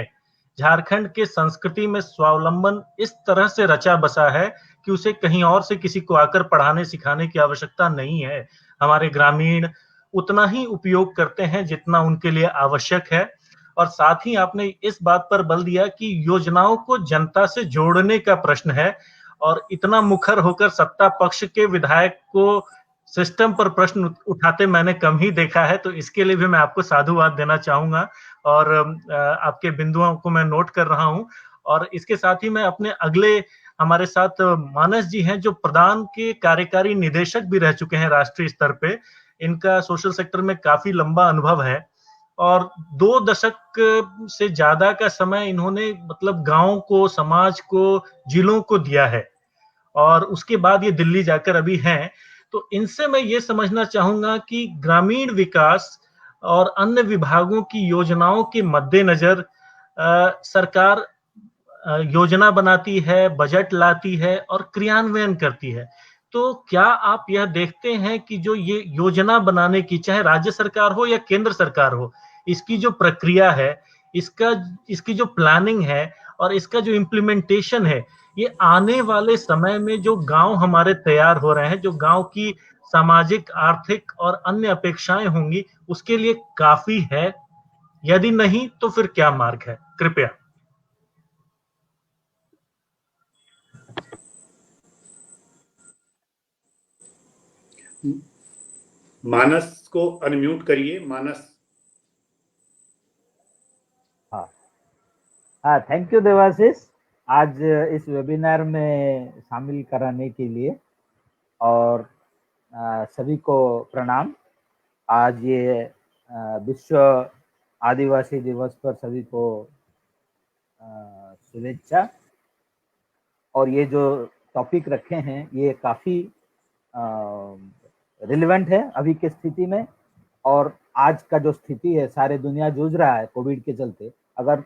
झारखंड के संस्कृति में स्वावलंबन इस तरह से रचा बसा है कि उसे कहीं और से किसी को आकर पढ़ाने सिखाने की आवश्यकता नहीं है। हमारे ग्रामीण उतना ही उपयोग करते हैं जितना उनके लिए आवश्यक है। और साथ ही आपने इस बात पर बल दिया कि योजनाओं को जनता से जोड़ने का प्रश्न है और इतना मुखर होकर सत्ता पक्ष के विधायक को सिस्टम पर प्रश्न उठाते मैंने कम ही देखा है। तो इसके लिए भी मैं आपको साधुवाद देना चाहूंगा और आपके बिंदुओं को मैं नोट कर रहा हूं। और इसके साथ ही मैं अपने अगले हमारे साथ मानस जी हैं जो प्रदान के कार्यकारी निदेशक भी रह चुके हैं राष्ट्रीय स्तर पे। इनका सोशल सेक्टर में काफी लंबा अनुभव है और 2 दशक से ज्यादा का समय इन्होंने मतलब गांव को, समाज को, जिलों को दिया है और उसके बाद ये दिल्ली जाकर अभी हैं। तो इनसे मैं ये समझना चाहूंगा कि ग्रामीण विकास और अन्य विभागों की योजनाओं के मद्देनजर सरकार योजना बनाती है, बजट लाती है और क्रियान्वयन करती है। तो क्या आप यह देखते हैं कि जो ये योजना बनाने की, चाहे राज्य सरकार हो या केंद्र सरकार हो, इसकी जो प्रक्रिया है, इसकी जो प्लानिंग है और इसका जो इम्प्लीमेंटेशन है, ये आने वाले समय में जो गांव हमारे तैयार हो रहे हैं, जो गांव की सामाजिक, आर्थिक और अन्य अपेक्षाएं होंगी, उसके लिए काफी है? यदि नहीं तो फिर क्या मार्ग है? कृपया। मानस को अनम्यूट करिए। मानस। हाँ, थैंक यू देवाशीष, आज इस वेबिनार में शामिल कराने के लिए। और सभी को प्रणाम। आज ये विश्व आदिवासी दिवस पर सभी को शुभेच्छा। और ये जो टॉपिक रखे हैं ये काफ़ी रिलेवेंट है अभी की स्थिति में। और आज का जो स्थिति है, सारे दुनिया जूझ रहा है कोविड के चलते, अगर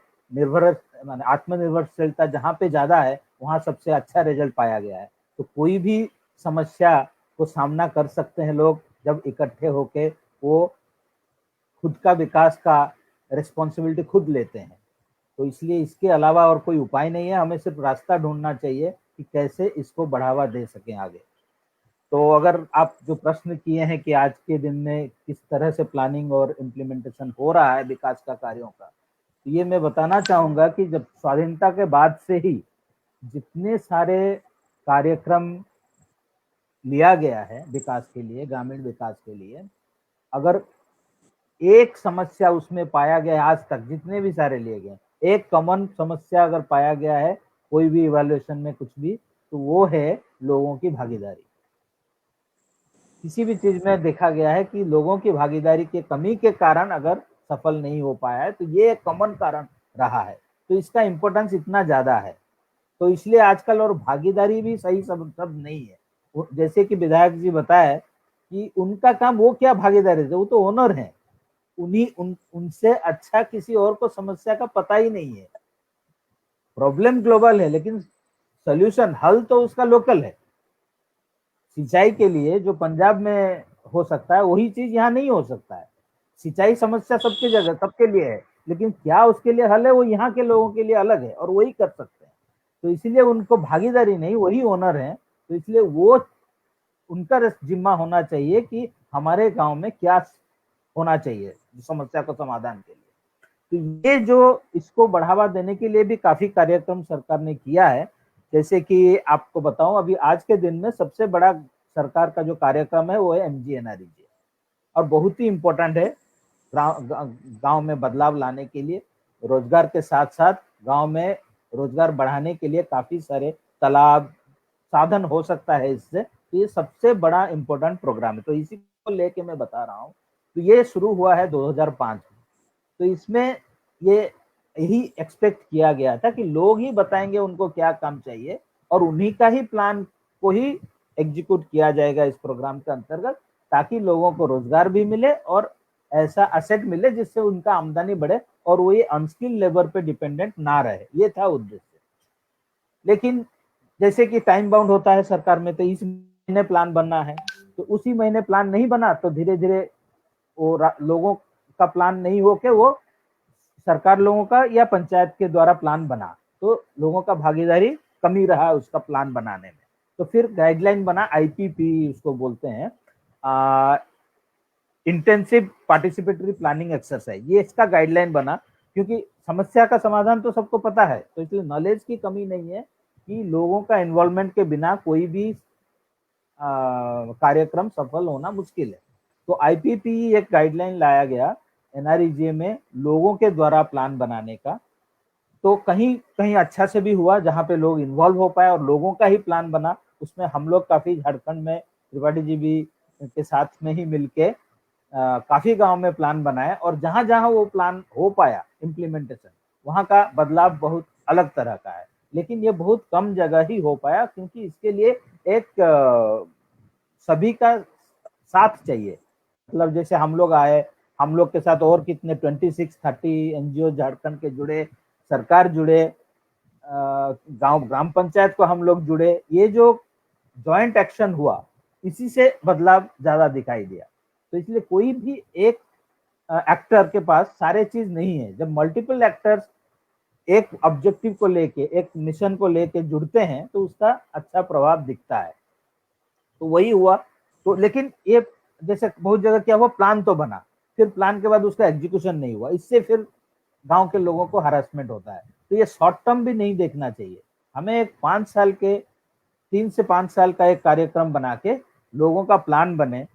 माने आत्मनिर्भरशीलता जहाँ पे ज्यादा है वहाँ सबसे अच्छा रिजल्ट पाया गया है। तो कोई भी समस्या को सामना कर सकते हैं लोग जब इकट्ठे होके वो खुद का विकास का रिस्पॉन्सिबिलिटी खुद लेते हैं। तो इसलिए इसके अलावा और कोई उपाय नहीं है, हमें सिर्फ रास्ता ढूंढना चाहिए कि कैसे इसको बढ़ावा दे सकें आगे। तो अगर आप जो प्रश्न किए हैं कि आज के दिन में किस तरह से प्लानिंग और इम्प्लीमेंटेशन हो रहा है विकास का कार्यों का, तो ये मैं बताना चाहूंगा कि जब स्वाधीनता के बाद से ही जितने सारे कार्यक्रम लिया गया है विकास के लिए, ग्रामीण विकास के लिए, अगर एक समस्या उसमें पाया गया है, आज तक जितने भी सारे लिए गए, एक कॉमन समस्या अगर पाया गया है कोई भी इवैल्यूएशन में कुछ भी, तो वो है लोगों की भागीदारी। किसी भी चीज में देखा गया है कि लोगों की भागीदारी की कमी के कारण अगर सफल नहीं हो पाया है, तो ये एक कॉमन कारण रहा है। तो इसका इम्पोर्टेंस इतना ज्यादा है। तो इसलिए आजकल और भागीदारी भी सही शब्द नहीं है। जैसे कि विधायक जी बताए कि उनका काम, वो क्या भागीदारी थे, वो तो ओनर है, उनसे अच्छा किसी और को समस्या का पता ही नहीं है। प्रॉब्लम ग्लोबल है लेकिन सॉल्यूशन, हल तो उसका लोकल है। सिंचाई के लिए जो पंजाब में हो सकता है वही चीज यहाँ नहीं हो सकता है। सिंचाई समस्या सबके जगह सबके लिए है, लेकिन क्या उसके लिए हल है वो यहाँ के लोगों के लिए अलग है और वही कर सकते हैं। तो इसलिए उनको भागीदारी नहीं, वही ओनर है। तो इसलिए वो उनका जिम्मा होना चाहिए कि हमारे गांव में क्या होना चाहिए समस्या को समाधान के लिए। तो ये जो इसको बढ़ावा देने के लिए भी काफी कार्यक्रम सरकार ने किया है। जैसे कि आपको बताऊं, अभी आज के दिन में सबसे बड़ा सरकार का जो कार्यक्रम है वो है MGNREGA, और बहुत ही इम्पोर्टेंट है गांव में बदलाव लाने के लिए। रोजगार के साथ साथ गांव में रोजगार बढ़ाने के लिए काफी सारे तालाब साधन हो सकता है इससे। तो ये सबसे बड़ा इम्पोर्टेंट प्रोग्राम है। तो इसी को लेके मैं बता रहा हूँ। तो ये शुरू हुआ है 2005 में। तो इसमें ये यही एक्सपेक्ट किया गया था कि लोग ही बताएंगे उनको क्या काम चाहिए और उन्हीं का ही प्लान को ही एग्जीक्यूट किया जाएगा इस प्रोग्राम के अंतर्गत, ताकि लोगों को रोजगार भी मिले और ऐसा असेट मिले जिससे उनका आमदनी बढ़े और वो ये अनस्किल्ड लेबर पे डिपेंडेंट ना रहे। ये था उद्देश्य। लेकिन जैसे कि टाइम बाउंड होता है सरकार में, तो इस महीने प्लान बनना है, तो उसी महीने प्लान नहीं बना तो धीरे धीरे वो लोगों का प्लान नहीं होके वो सरकार लोगों का या पंचायत के द्वारा प्लान बना, तो लोगों का भागीदारी कमी रहा उसका प्लान बनाने में। तो फिर गाइडलाइन बना, IPP उसको बोलते हैं, इंटेंसिव पार्टिसिपेटरी प्लानिंग एक्सरसाइज। ये इसका गाइडलाइन बना, क्योंकि समस्या का समाधान तो सबको पता है, तो इसलिए नॉलेज की कमी नहीं है कि लोगों का इन्वॉल्वमेंट के बिना कोई भी कार्यक्रम सफल होना मुश्किल है। तो IPP एक गाइडलाइन लाया गया NREGA में लोगों के द्वारा प्लान बनाने का। तो कहीं कहीं अच्छा से भी हुआ जहाँ पे लोग इन्वॉल्व हो पाए और लोगों का ही प्लान बना। उसमें हम लोग काफी झारखंड में त्रिपाठी जी भी के साथ में ही मिलके काफी गांव में प्लान बनाए, और जहां जहां वो प्लान हो पाया इम्प्लीमेंटेशन, वहां का बदलाव बहुत अलग तरह का है। लेकिन ये बहुत कम जगह ही हो पाया, क्योंकि इसके लिए एक सभी का साथ चाहिए। मतलब जैसे हम लोग आए, हम लोग के साथ और कितने 26-30 NGO झारखंड के जुड़े, सरकार जुड़े, गांव ग्राम पंचायत को हम लोग जुड़े। ये जो जॉइंट एक्शन हुआ, इसी से बदलाव ज्यादा दिखाई दिया। तो इसलिए कोई भी एक एक्टर के पास सारे चीज नहीं है। जब मल्टीपल एक्टर्स एक ऑब्जेक्टिव को लेके, एक मिशन को लेके जुड़ते हैं, तो उसका अच्छा प्रभाव दिखता है। तो वही हुआ। तो लेकिन ये जैसे बहुत जगह क्या हुआ, प्लान तो बना, फिर प्लान के बाद उसका एग्जीक्यूशन नहीं हुआ, इससे फिर गांव के लोगों को हरासमेंट होता है। तो ये शॉर्ट टर्म भी नहीं देखना चाहिए। हमें एक 5 साल के, 3 से 5 साल का एक कार्यक्रम बना के लोगों का प्लान बने,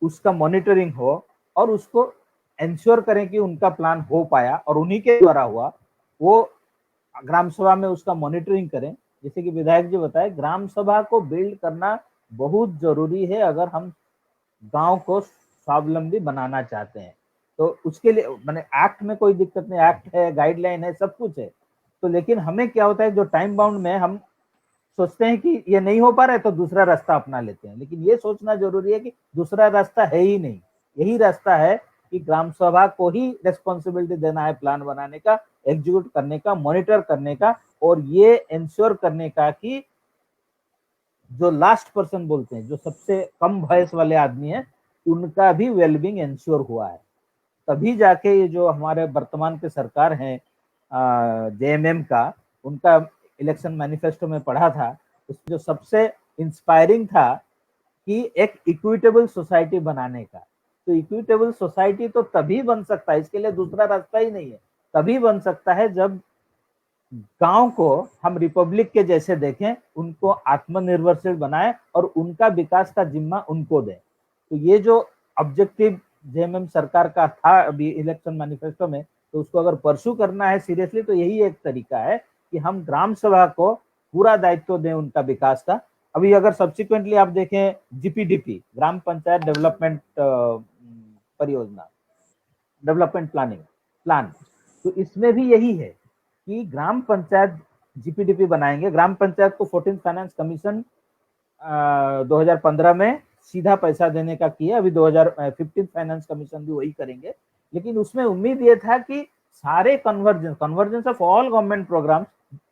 उसका मॉनिटरिंग हो और उसको इंश्योर करें कि उनका प्लान हो पाया और उन्हीं के द्वारा हुआ। वो ग्राम सभा में उसका मॉनिटरिंग करें। जैसे कि विधायक जी बताए, ग्राम सभा को बिल्ड करना बहुत जरूरी है अगर हम गांव को स्वावलंबी बनाना चाहते हैं। तो उसके लिए मैंने एक्ट में कोई दिक्कत नहीं, एक्ट है, गाइडलाइन है, सब कुछ है। तो लेकिन हमें क्या होता है, जो टाइम बाउंड में हम सोचते हैं कि ये नहीं हो पा रहा है तो दूसरा रास्ता अपना लेते हैं, लेकिन ये सोचना जरूरी है कि दूसरा रास्ता है ही नहीं, यही रास्ता है कि ग्राम सभा को ही रिस्पॉन्सिबिलिटी देना है प्लान बनाने का, एग्जीक्यूट करने का, मॉनिटर करने का, और ये इंश्योर करने का कि जो लास्ट पर्सन बोलते हैं, जो सबसे कम वॉइस वाले आदमी है, उनका भी वेलबींग इंश्योर हुआ है। तभी जाके ये जो हमारे वर्तमान के सरकार है जेएमएम का, उनका इलेक्शन मैनिफेस्टो में पढ़ा था, उसमें जो सबसे इंस्पायरिंग था कि एक इक्विटेबल सोसाइटी बनाने का। तो इक्विटेबल सोसाइटी तो तभी बन सकता है, इसके लिए दूसरा रास्ता ही नहीं है, तभी बन सकता है जब गांव को हम रिपब्लिक के जैसे देखें, उनको आत्मनिर्भरशील बनाए और उनका विकास का जिम्मा उनको दें। तो ये जो ऑब्जेक्टिव जेएमएम सरकार का था अभी इलेक्शन मैनिफेस्टो में, तो उसको अगर परस्यू करना है सीरियसली तो यही एक तरीका है कि हम ग्राम सभा को पूरा दायित्व दें उनका विकास का। अभी अगर सब्सिक्वेंटली आप देखें जीपीडीपी, ग्राम पंचायत डेवलपमेंट परियोजना, डेवलपमेंट प्लान, तो इसमें भी यही है कि ग्राम पंचायत जीपीडीपी बनाएंगे। ग्राम पंचायत को 14th फाइनेंस कमीशन 2015 में सीधा पैसा देने का किया, अभी 2015 फाइनेंस कमीशन भी वही करेंगे। लेकिन उसमें उम्मीद ये था कि सारे convergence of all government programs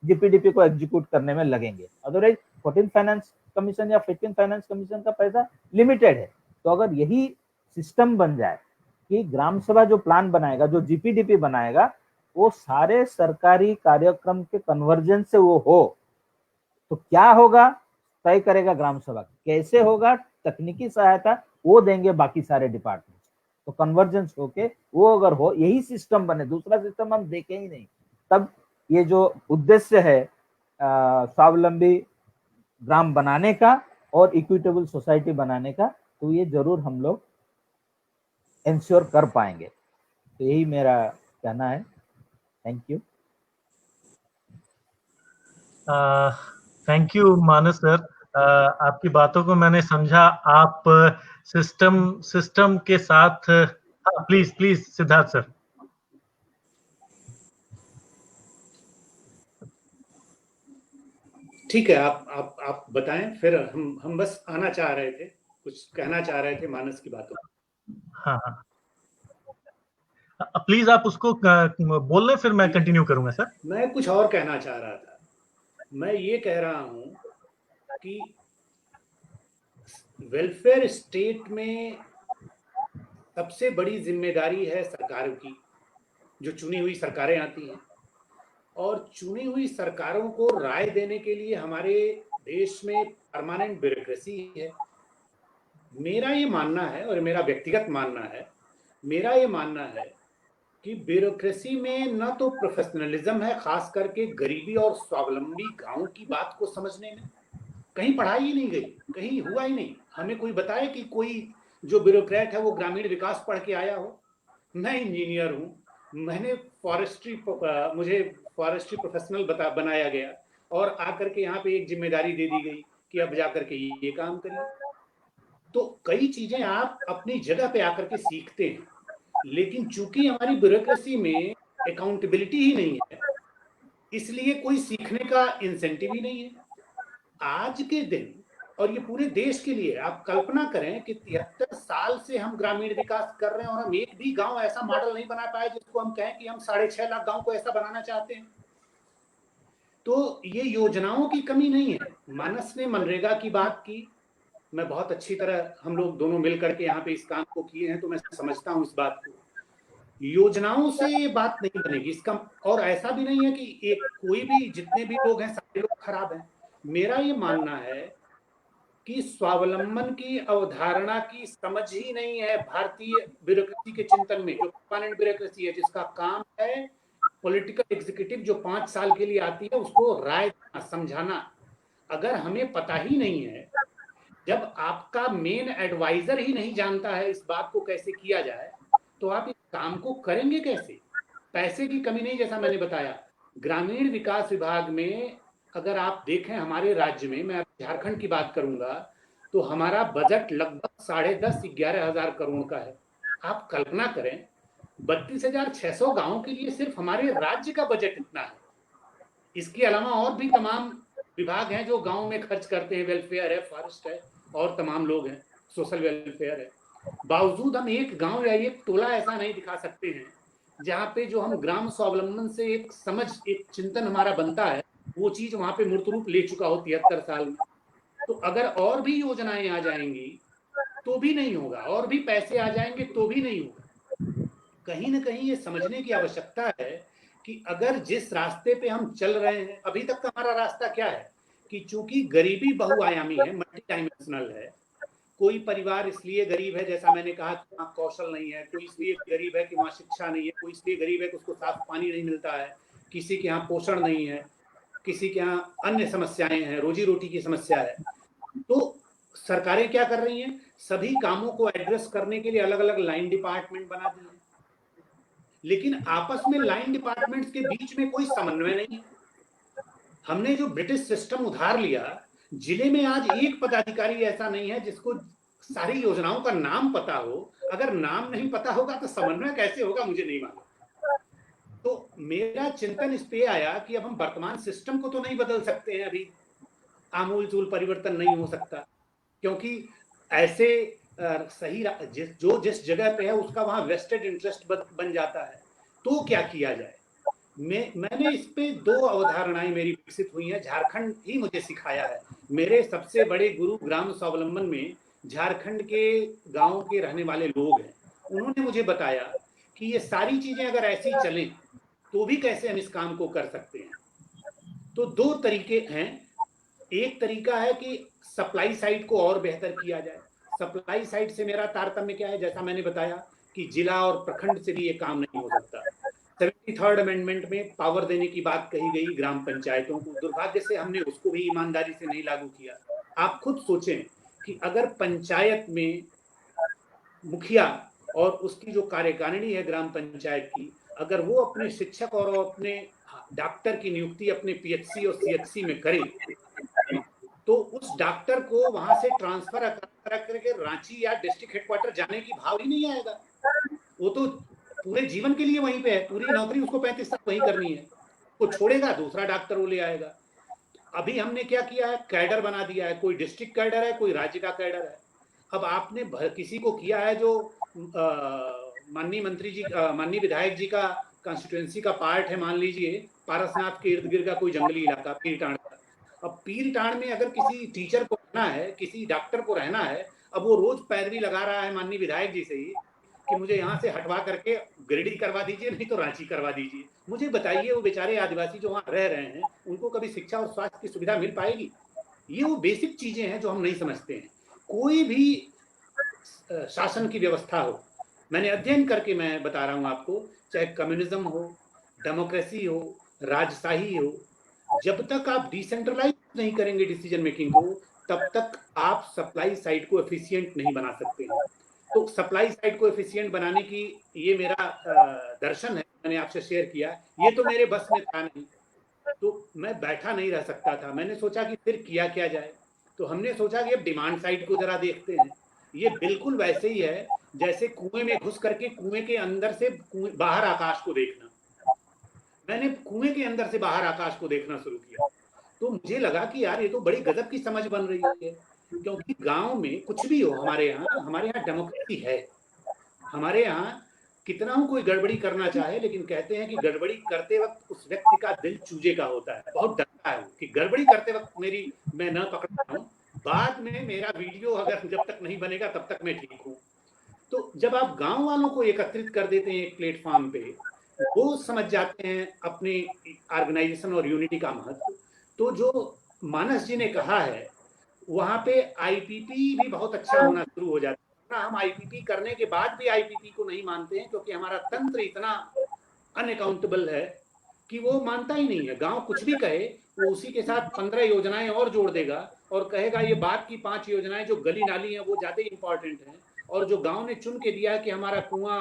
GPDP को एग्जीक्यूट करने में लगेंगे। अदरवाइज 14th फाइनेंस कमीशन या 15th फाइनेंस कमीशन का पैसा लिमिटेड है। तो अगर यही सिस्टम बन जाए कि ग्राम सभा जो प्लान बनाएगा, जो जीपीडीपी बनाएगा, वो सारे सरकारी कार्यक्रम के कन्वर्जेंस से वो हो, तो क्या होगा तय करेगा ग्राम सभा। कैसे होगा, तकनीकी सहायता वो देंगे बाकी सारे डिपार्टमेंट। तो कन्वर्जेंस होके वो अगर हो, यही सिस्टम बने, दूसरा सिस्टम हम देखें ही नहीं, तब ये जो उद्देश्य है स्वावलंबी ग्राम बनाने का और इक्विटेबल सोसाइटी बनाने का, तो ये जरूर हम लोग इंश्योर कर पाएंगे। तो यही मेरा कहना है। Thank you. Thank you Manas sir, आपकी बातों को मैंने समझा। आप सिस्टम के साथ, प्लीज सिद्धार्थ सर। ठीक है, आप बताएं, फिर हम बस आना चाह रहे थे, कुछ कहना चाह रहे थे मानस की बातों। हाँ, प्लीज आप उसको बोल लें, फिर मैं कंटिन्यू करूंगा सर। मैं कुछ और कहना चाह रहा था। मैं ये कह रहा हूं कि वेलफेयर स्टेट में सबसे बड़ी जिम्मेदारी है सरकारों की, जो चुनी हुई सरकारें आती हैं, और चुनी हुई सरकारों को राय देने के लिए हमारे देश में परमानेंट ब्यूरोक्रेसी है। मेरा ये मानना है, और मेरा व्यक्तिगत मानना है, मेरा ये मानना है कि ब्यूरोक्रेसी में न तो प्रोफेशनलिज्म है, खास करके गरीबी और स्वावलंबी गांव की बात को समझने में। कहीं पढ़ाई ही नहीं गई, कहीं हुआ ही नहीं। हमें कोई बताए कि कोई जो ब्यूरोक्रेट है वो ग्रामीण विकास पढ़ के आया हो। मैं इंजीनियर हूँ, मैंने मुझे फॉरेस्ट्री प्रोफेशनल बनाया गया, और आकर के यहाँ पे एक जिम्मेदारी दे दी गई कि अब जाकर के ये काम करिए। तो कई चीजें आप अपनी जगह पे आकर के सीखते हैं, लेकिन चूंकि हमारी ब्यूरोक्रेसी में अकाउंटेबिलिटी ही नहीं है, इसलिए कोई सीखने का इंसेंटिव ही नहीं है। आज के दिन, और ये पूरे देश के लिए, आप कल्पना करें कि 73 साल से हम ग्रामीण विकास कर रहे हैं और हम एक भी गांव ऐसा मॉडल नहीं बना पाए जिसको हम कहें कि हम 6.5 लाख गांव को ऐसा बनाना चाहते हैं। तो ये योजनाओं की कमी नहीं है। मानस ने मनरेगा की बात की, मैं बहुत अच्छी तरह, हम लोग दोनों मिलकर के यहाँ पे इस काम को किए हैं, तो मैं समझता हूँ इस बात को। योजनाओं से ये बात नहीं बनेगी इसका, और ऐसा भी नहीं है कि एक कोई भी, जितने भी लोग हैं सारे लोग खराब हैं। मेरा ये मानना है कि स्वावलंबन की अवधारणा की समझ ही नहीं है भारतीय ब्यूरोक्रेसी के चिंतन में। जो परमानेंट ब्यूरोक्रेसी है, जिसका काम है पॉलिटिकल एग्जीक्यूटिव जो 5 साल के लिए आती है, उसको राय देना, समझाना। अगर हमें पता ही नहीं है, जब आपका मेन एडवाइजर ही नहीं जानता है इस बात को कैसे किया जाए, तो आप इस काम को करेंगे कैसे? पैसे की कमी नहीं, जैसा मैंने बताया। ग्रामीण विकास विभाग में अगर आप देखें हमारे राज्य में, मैं झारखंड की बात करूंगा, तो हमारा बजट लगभग 10.5-11 हजार करोड़ का है। आप कल्पना करें, 32,600 गांवों के लिए सिर्फ हमारे राज्य का बजट इतना है। इसके अलावा और भी तमाम विभाग हैं जो गांव में खर्च करते हैं, वेलफेयर है, फॉरेस्ट है और तमाम लोग हैं, सोशल वेलफेयर है। बावजूद हम एक गांव या एक टोला ऐसा नहीं दिखा सकते हैं जहाँ पे जो हम ग्राम स्वावलंबन से एक समझ, एक चिंतन हमारा बनता है, वो चीज वहां पे मूर्त रूप ले चुका हो 73 साल में। तो अगर और भी योजनाएं आ जाएंगी तो भी नहीं होगा, और भी पैसे आ जाएंगे तो भी नहीं होगा। कहीं ना कहीं ये समझने की आवश्यकता है कि अगर जिस रास्ते पे हम चल रहे हैं, अभी तक का हमारा रास्ता क्या है कि चूंकि गरीबी बहुआयामी है, मल्टी डायमेंशनल है। कोई परिवार इसलिए गरीब है, जैसा मैंने कहा, कि वहाँ कौशल नहीं है, कोई इसलिए गरीब है कि वहाँ शिक्षा नहीं है, कोई इसलिए गरीब है कि उसको साफ पानी नहीं मिलता है, किसी के यहाँ पोषण नहीं है, किसी के यहाँ अन्य समस्याएं हैं, रोजी रोटी की समस्या है। तो सरकारें क्या कर रही हैं, सभी कामों को एड्रेस करने के लिए अलग अलग लाइन डिपार्टमेंट बना दी है, लेकिन आपस में लाइन डिपार्टमेंट्स के बीच में कोई समन्वय नहीं है। हमने जो ब्रिटिश सिस्टम उधार लिया, जिले में आज एक पदाधिकारी ऐसा नहीं है जिसको सारी योजनाओं का नाम पता हो। अगर नाम नहीं पता होगा तो समन्वय कैसे होगा, मुझे नहीं मालूम। तो मेरा चिंतन इस पे आया कि अब हम वर्तमान सिस्टम को तो नहीं बदल सकते हैं, अभी आमूल चूल परिवर्तन नहीं हो सकता, क्योंकि ऐसे सही जिस जगह पे है उसका वहां वेस्टेड इंटरेस्ट बन जाता है। तो क्या किया जाए? मैंने इस पे 2 अवधारणाएं मेरी विकसित हुई हैं, झारखंड ही मुझे सिखाया है। मेरे सबसे बड़े गुरु ग्राम स्वावलंबन में झारखंड के गांव के रहने वाले लोग हैं। उन्होंने मुझे बताया कि ये सारी चीजें अगर ऐसी चलें तो भी कैसे हम इस काम को कर सकते हैं। तो 2 तरीके हैं। एक तरीका है कि सप्लाई साइड को और बेहतर किया जाए। सप्लाई साइड से मेरा तारतम्य क्या है, जैसा मैंने बताया कि जिला और प्रखंड से भी ये काम नहीं हो सकता। 73rd अमेंडमेंट में पावर देने की बात कही गई ग्राम पंचायतों को, दुर्भाग्य से हमने उसको भी ईमानदारी से नहीं लागू किया। आप खुद सोचें कि अगर पंचायत में मुखिया और उसकी जो कार्यकारिणी है ग्राम पंचायत की, अगर वो अपने शिक्षक और अपने डॉक्टर की नियुक्ति अपने पीएचसी और सीएचसी में करे, तो उस डॉक्टर को वहां से ट्रांसफर करके रांची या डिस्ट्रिक्ट हेडक्वार्टर जाने की भाव ही नहीं आएगा। वो तो पूरे जीवन के लिए वहीं पे है, पूरी नौकरी उसको 35 साल वहीं करनी है। वो छोड़ेगा, दूसरा डॉक्टर वो ले आएगा। अभी हमने क्या किया है, कैडर बना दिया है, कोई डिस्ट्रिक्ट कैडर है, कोई राज्य का कैडर है। अब आपने किसी को किया है जो माननीय मंत्री जी, माननीय विधायक जी का कंस्टिट्यूएंसी का पार्ट है, मान लीजिए पारसनाथ के इर्द गिर्द का कोई जंगली इलाका पीरटाण का। अब पीरटाण में अगर किसी टीचर को रहना है, किसी डॉक्टर को रहना है, अब वो रोज पैरवी लगा रहा है माननीय विधायक जी से ही कि मुझे यहाँ से हटवा करके गिरिडीह करवा दीजिए, नहीं तो रांची करवा दीजिए। मुझे बताइए, वो बेचारे आदिवासी जो वहाँ रह रहे हैं, उनको कभी शिक्षा और स्वास्थ्य की सुविधा मिल पाएगी? ये वो बेसिक चीजें हैं जो हम नहीं समझते हैं। कोई भी शासन की व्यवस्था हो, मैंने अध्ययन करके मैं बता रहा हूँ आपको, चाहे कम्युनिज्म हो, डेमोक्रेसी हो, राजशाही हो, जब तक आप डिसेंट्रलाइज नहीं करेंगे डिसीजन मेकिंग को, तब तक आप सप्लाई साइड को एफिशिएंट नहीं बना सकते हैं। तो सप्लाई साइड को एफिशिएंट बनाने की ये मेरा दर्शन है, मैंने आपसे शेयर किया। ये तो मेरे बस में था नहीं, तो मैं बैठा नहीं रह सकता था। मैंने सोचा कि फिर किया क्या जाए, तो हमने सोचा कि अब डिमांड साइड को जरा देखते हैं। ये बिल्कुल वैसे ही है जैसे कुएं में घुस करके कुएं के अंदर से बाहर आकाश को देखना। मैंने कुएं के अंदर से बाहर आकाश को देखना शुरू किया, तो मुझे लगा कि यार ये तो बड़ी गजब की समझ बन रही है। क्योंकि गांव में कुछ भी हो, हमारे यहाँ डेमोक्रेसी है। हमारे यहाँ कितना हो कोई गड़बड़ी करना चाहे, लेकिन कहते हैं कि गड़बड़ी करते वक्त उस व्यक्ति का दिल चूजे का होता है, बहुत डरता है कि गड़बड़ी करते वक्त मैं न पकड़ा हूं, बाद में मेरा वीडियो अगर जब तक नहीं बनेगा तब तक मैं ठीक हूं। तो जब आप गांव वालों को एकत्रित कर देते हैं एक प्लेटफॉर्म पे, वो समझ जाते हैं अपने ऑर्गेनाइजेशन और यूनिटी का महत्व। तो जो मानस जी ने कहा है, वहां पे आईपीपी भी बहुत अच्छा होना शुरू हो जाता है। हम आईपीपी करने के बाद भी आईपीपी को नहीं मानते हैं, क्योंकि हमारा तंत्र इतना अनअकाउंटेबल है कि वो मानता ही नहीं है। गांव कुछ भी कहे, वो उसी के साथ 15 योजनाएं और जोड़ देगा और कहेगा ये बाद की 5 योजनाएं जो गली नाली हैं वो ज्यादा इंपॉर्टेंट हैं, और जो गांव ने चुन के दिया है कि हमारा कुआं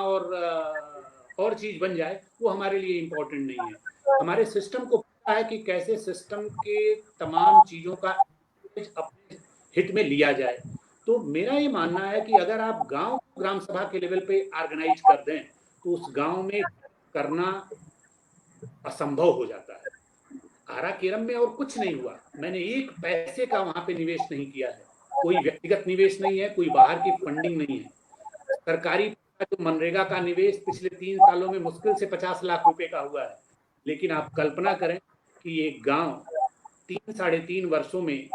और चीज बन जाए, वो हमारे लिए इंपॉर्टेंट नहीं है। हमारे सिस्टम को पता है कि कैसे सिस्टम के तमाम चीजों का अपने हित में लिया जाए। तो मेरा ये मानना है कि अगर आप गांव ग्राम सभा के लेवल पे ऑर्गेनाइज कर दें, तो उस गांव में करना असंभव हो जाता है। आरा केरम में और कुछ नहीं हुआ, मैंने एक पैसे का वहां पे निवेश नहीं किया है, कोई व्यक्तिगत निवेश नहीं है, कोई बाहर की फंडिंग नहीं है। सरकारी जो मनरेगा का निवेश पिछले 3 सालों में मुश्किल से 50 लाख रुपए का हुआ है, लेकिन आप कल्पना करें कि एक गांव 3-3.5 वर्षों में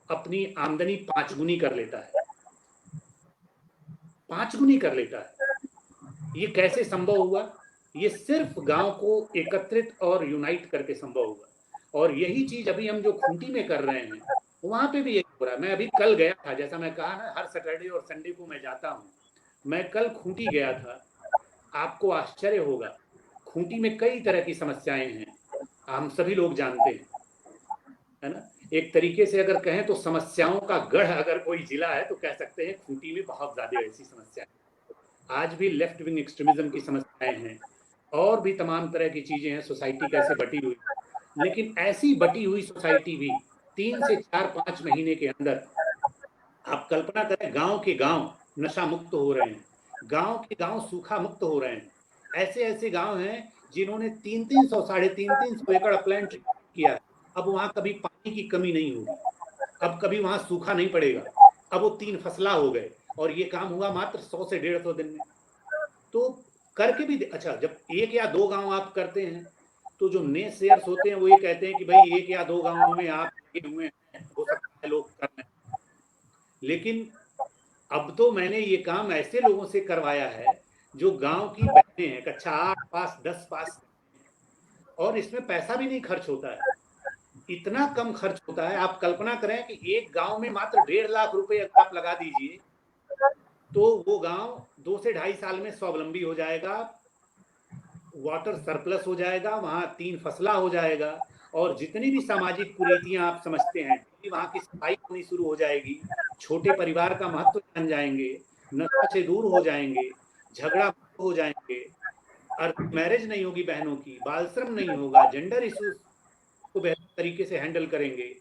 अपनी आमदनी 5 गुनी कर लेता है, 5 गुनी कर लेता है। ये कैसे संभव हुआ? ये सिर्फ गांव को एकत्रित और यूनाइट करके संभव हुआ। और यही चीज अभी हम जो खूंटी में कर रहे हैं, वहां पे भी यही हो रहा है। मैं अभी कल गया था, जैसा मैं कहा ना, हर सैटरडे और संडे को मैं जाता हूँ। मैं कल खूंटी गया था, आपको आश्चर्य होगा, खूंटी में कई तरह की समस्याएं हैं, हम सभी लोग जानते हैं, है ना। एक तरीके से अगर कहें तो समस्याओं का गढ़ अगर कोई जिला है तो कह सकते हैं खूंटी में बहुत ज्यादा ऐसी समस्याएं। आज भी लेफ्ट विंग एक्सट्रीमिज्म की समस्याएं हैं और भी तमाम तरह की चीजें हैं, सोसाइटी कैसे बटी हुई। लेकिन ऐसी बटी हुई सोसाइटी भी 3 से 4-5 महीने के अंदर, आप कल्पना करें, गांव के गांव नशा मुक्त हो रहे हैं, गांव के गांव सूखा मुक्त हो रहे हैं। ऐसे ऐसे गांव हैं जिन्होंने 300-300 350 एकड़ अपलैंड किया है। अब वहां कभी पानी की कमी नहीं होगी, अब कभी वहां सूखा नहीं पड़ेगा, अब वो 3 फसला हो गए, और ये काम हुआ मात्र 100 से 150 दिन में। तो करके भी अच्छा, जब 1 या 2 गांव आप करते हैं तो जो ने शेयर्स होते हैं वो ये कहते हैं कि भाई 1 या 2 गांवों में आप लगे हुए हैं, हो सकता है लोग कर रहे हैं। लेकिन अब तो मैंने ये काम ऐसे लोगों से करवाया है जो गांव की बहनें हैं, कक्षा 8 पास 10 पास, और इसमें पैसा भी नहीं खर्च होता है, इतना कम खर्च होता है। आप कल्पना करें कि एक गांव में मात्र 1.5 लाख रुपए अगर आप लगा दीजिए तो वो गांव 2 से 2.5 साल में स्वावलंबी हो जाएगा, वाटर सरप्लस हो जाएगा, वहां 3 फसला हो जाएगा, और जितनी भी सामाजिक कुरीतियां आप समझते हैं वहां की सफाई होनी शुरू हो जाएगी, छोटे परिवार का महत्व जान जाएंगे, नशा से दूर हो जाएंगे, झगड़ा हो जाएंगे, अर्थ मैरिज नहीं होगी बहनों की, बाल श्रम नहीं होगा, जेंडर इश्यूज को बेहतर तरीके से हैंडल करेंगे,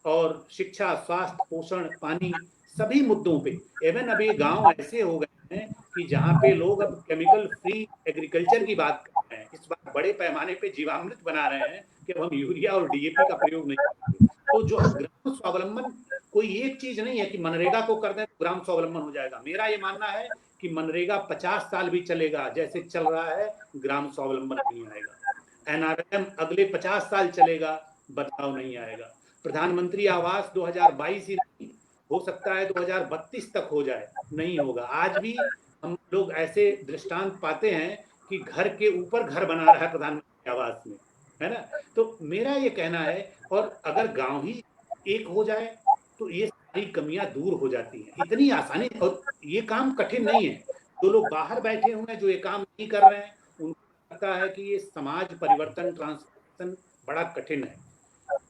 और शिक्षा, स्वास्थ्य, पोषण, पानी, सभी मुद्दों पे। इवन अभी गांव ऐसे हो गए हैं कि जहां पे लोग अब केमिकल फ्री एग्रीकल्चर की बात कर रहे हैं, इस बार बड़े पैमाने पे जीवामृत बना रहे हैं कि अब हम यूरिया और डीएपी का प्रयोग नहीं करेंगे। तो जो ग्राम स्वावलंबन कोई एक चीज नहीं है कि मनरेगा को कर दें तो ग्राम स्वावलंबन हो जाएगा। मेरा ये मानना है कि मनरेगा 50 साल भी चलेगा जैसे चल रहा है, ग्राम स्वावलंबन नहीं आएगा। एनआरएम अगले 50 साल चलेगा, बदलाव नहीं आएगा। प्रधानमंत्री आवास 2022 ही नहीं, हो सकता है 2032 तक हो जाए, नहीं होगा। आज भी हम लोग ऐसे दृष्टांत पाते हैं कि घर के ऊपर घर बना रहा है प्रधानमंत्री आवास में, है ना। तो मेरा ये कहना है, और अगर गांव ही एक हो जाए तो ये सारी कमियां दूर हो जाती हैं इतनी आसानी। और ये काम कठिन नहीं है, जो लोग बाहर बैठे हुए हैं जो ये काम नहीं कर रहे हैं, उनको लगता है कि ये समाज परिवर्तन, ट्रांसफॉर्मेशन बड़ा कठिन है।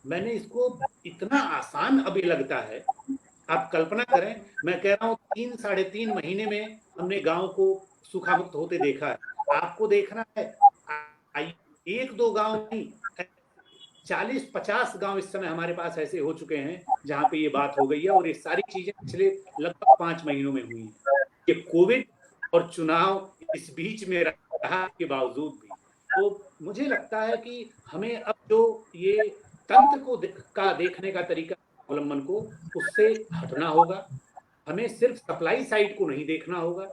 मैंने इसको इतना आसान अभी लगता है, आप कल्पना करें, मैं कह रहा हूँ 3-3.5 महीने में हमने गांव को सूखा मुक्त होते देखा है। आपको देखना है, 1-2 गांव नहीं, 40-50 गांव इस समय हमारे पास ऐसे हो चुके हैं जहां पे ये बात हो गई है, और ये सारी चीजें पिछले लगभग 5 महीनों में हुई हैं। ये कोविड और चुनाव इस बीच में रहा के बावजूद भी। तो मुझे लगता है कि हमें अब जो ये तंत्र को का देखने का तरीका अवलंबन को, उससे हटना होगा। हमें सिर्फ सप्लाई साइड को नहीं देखना होगा,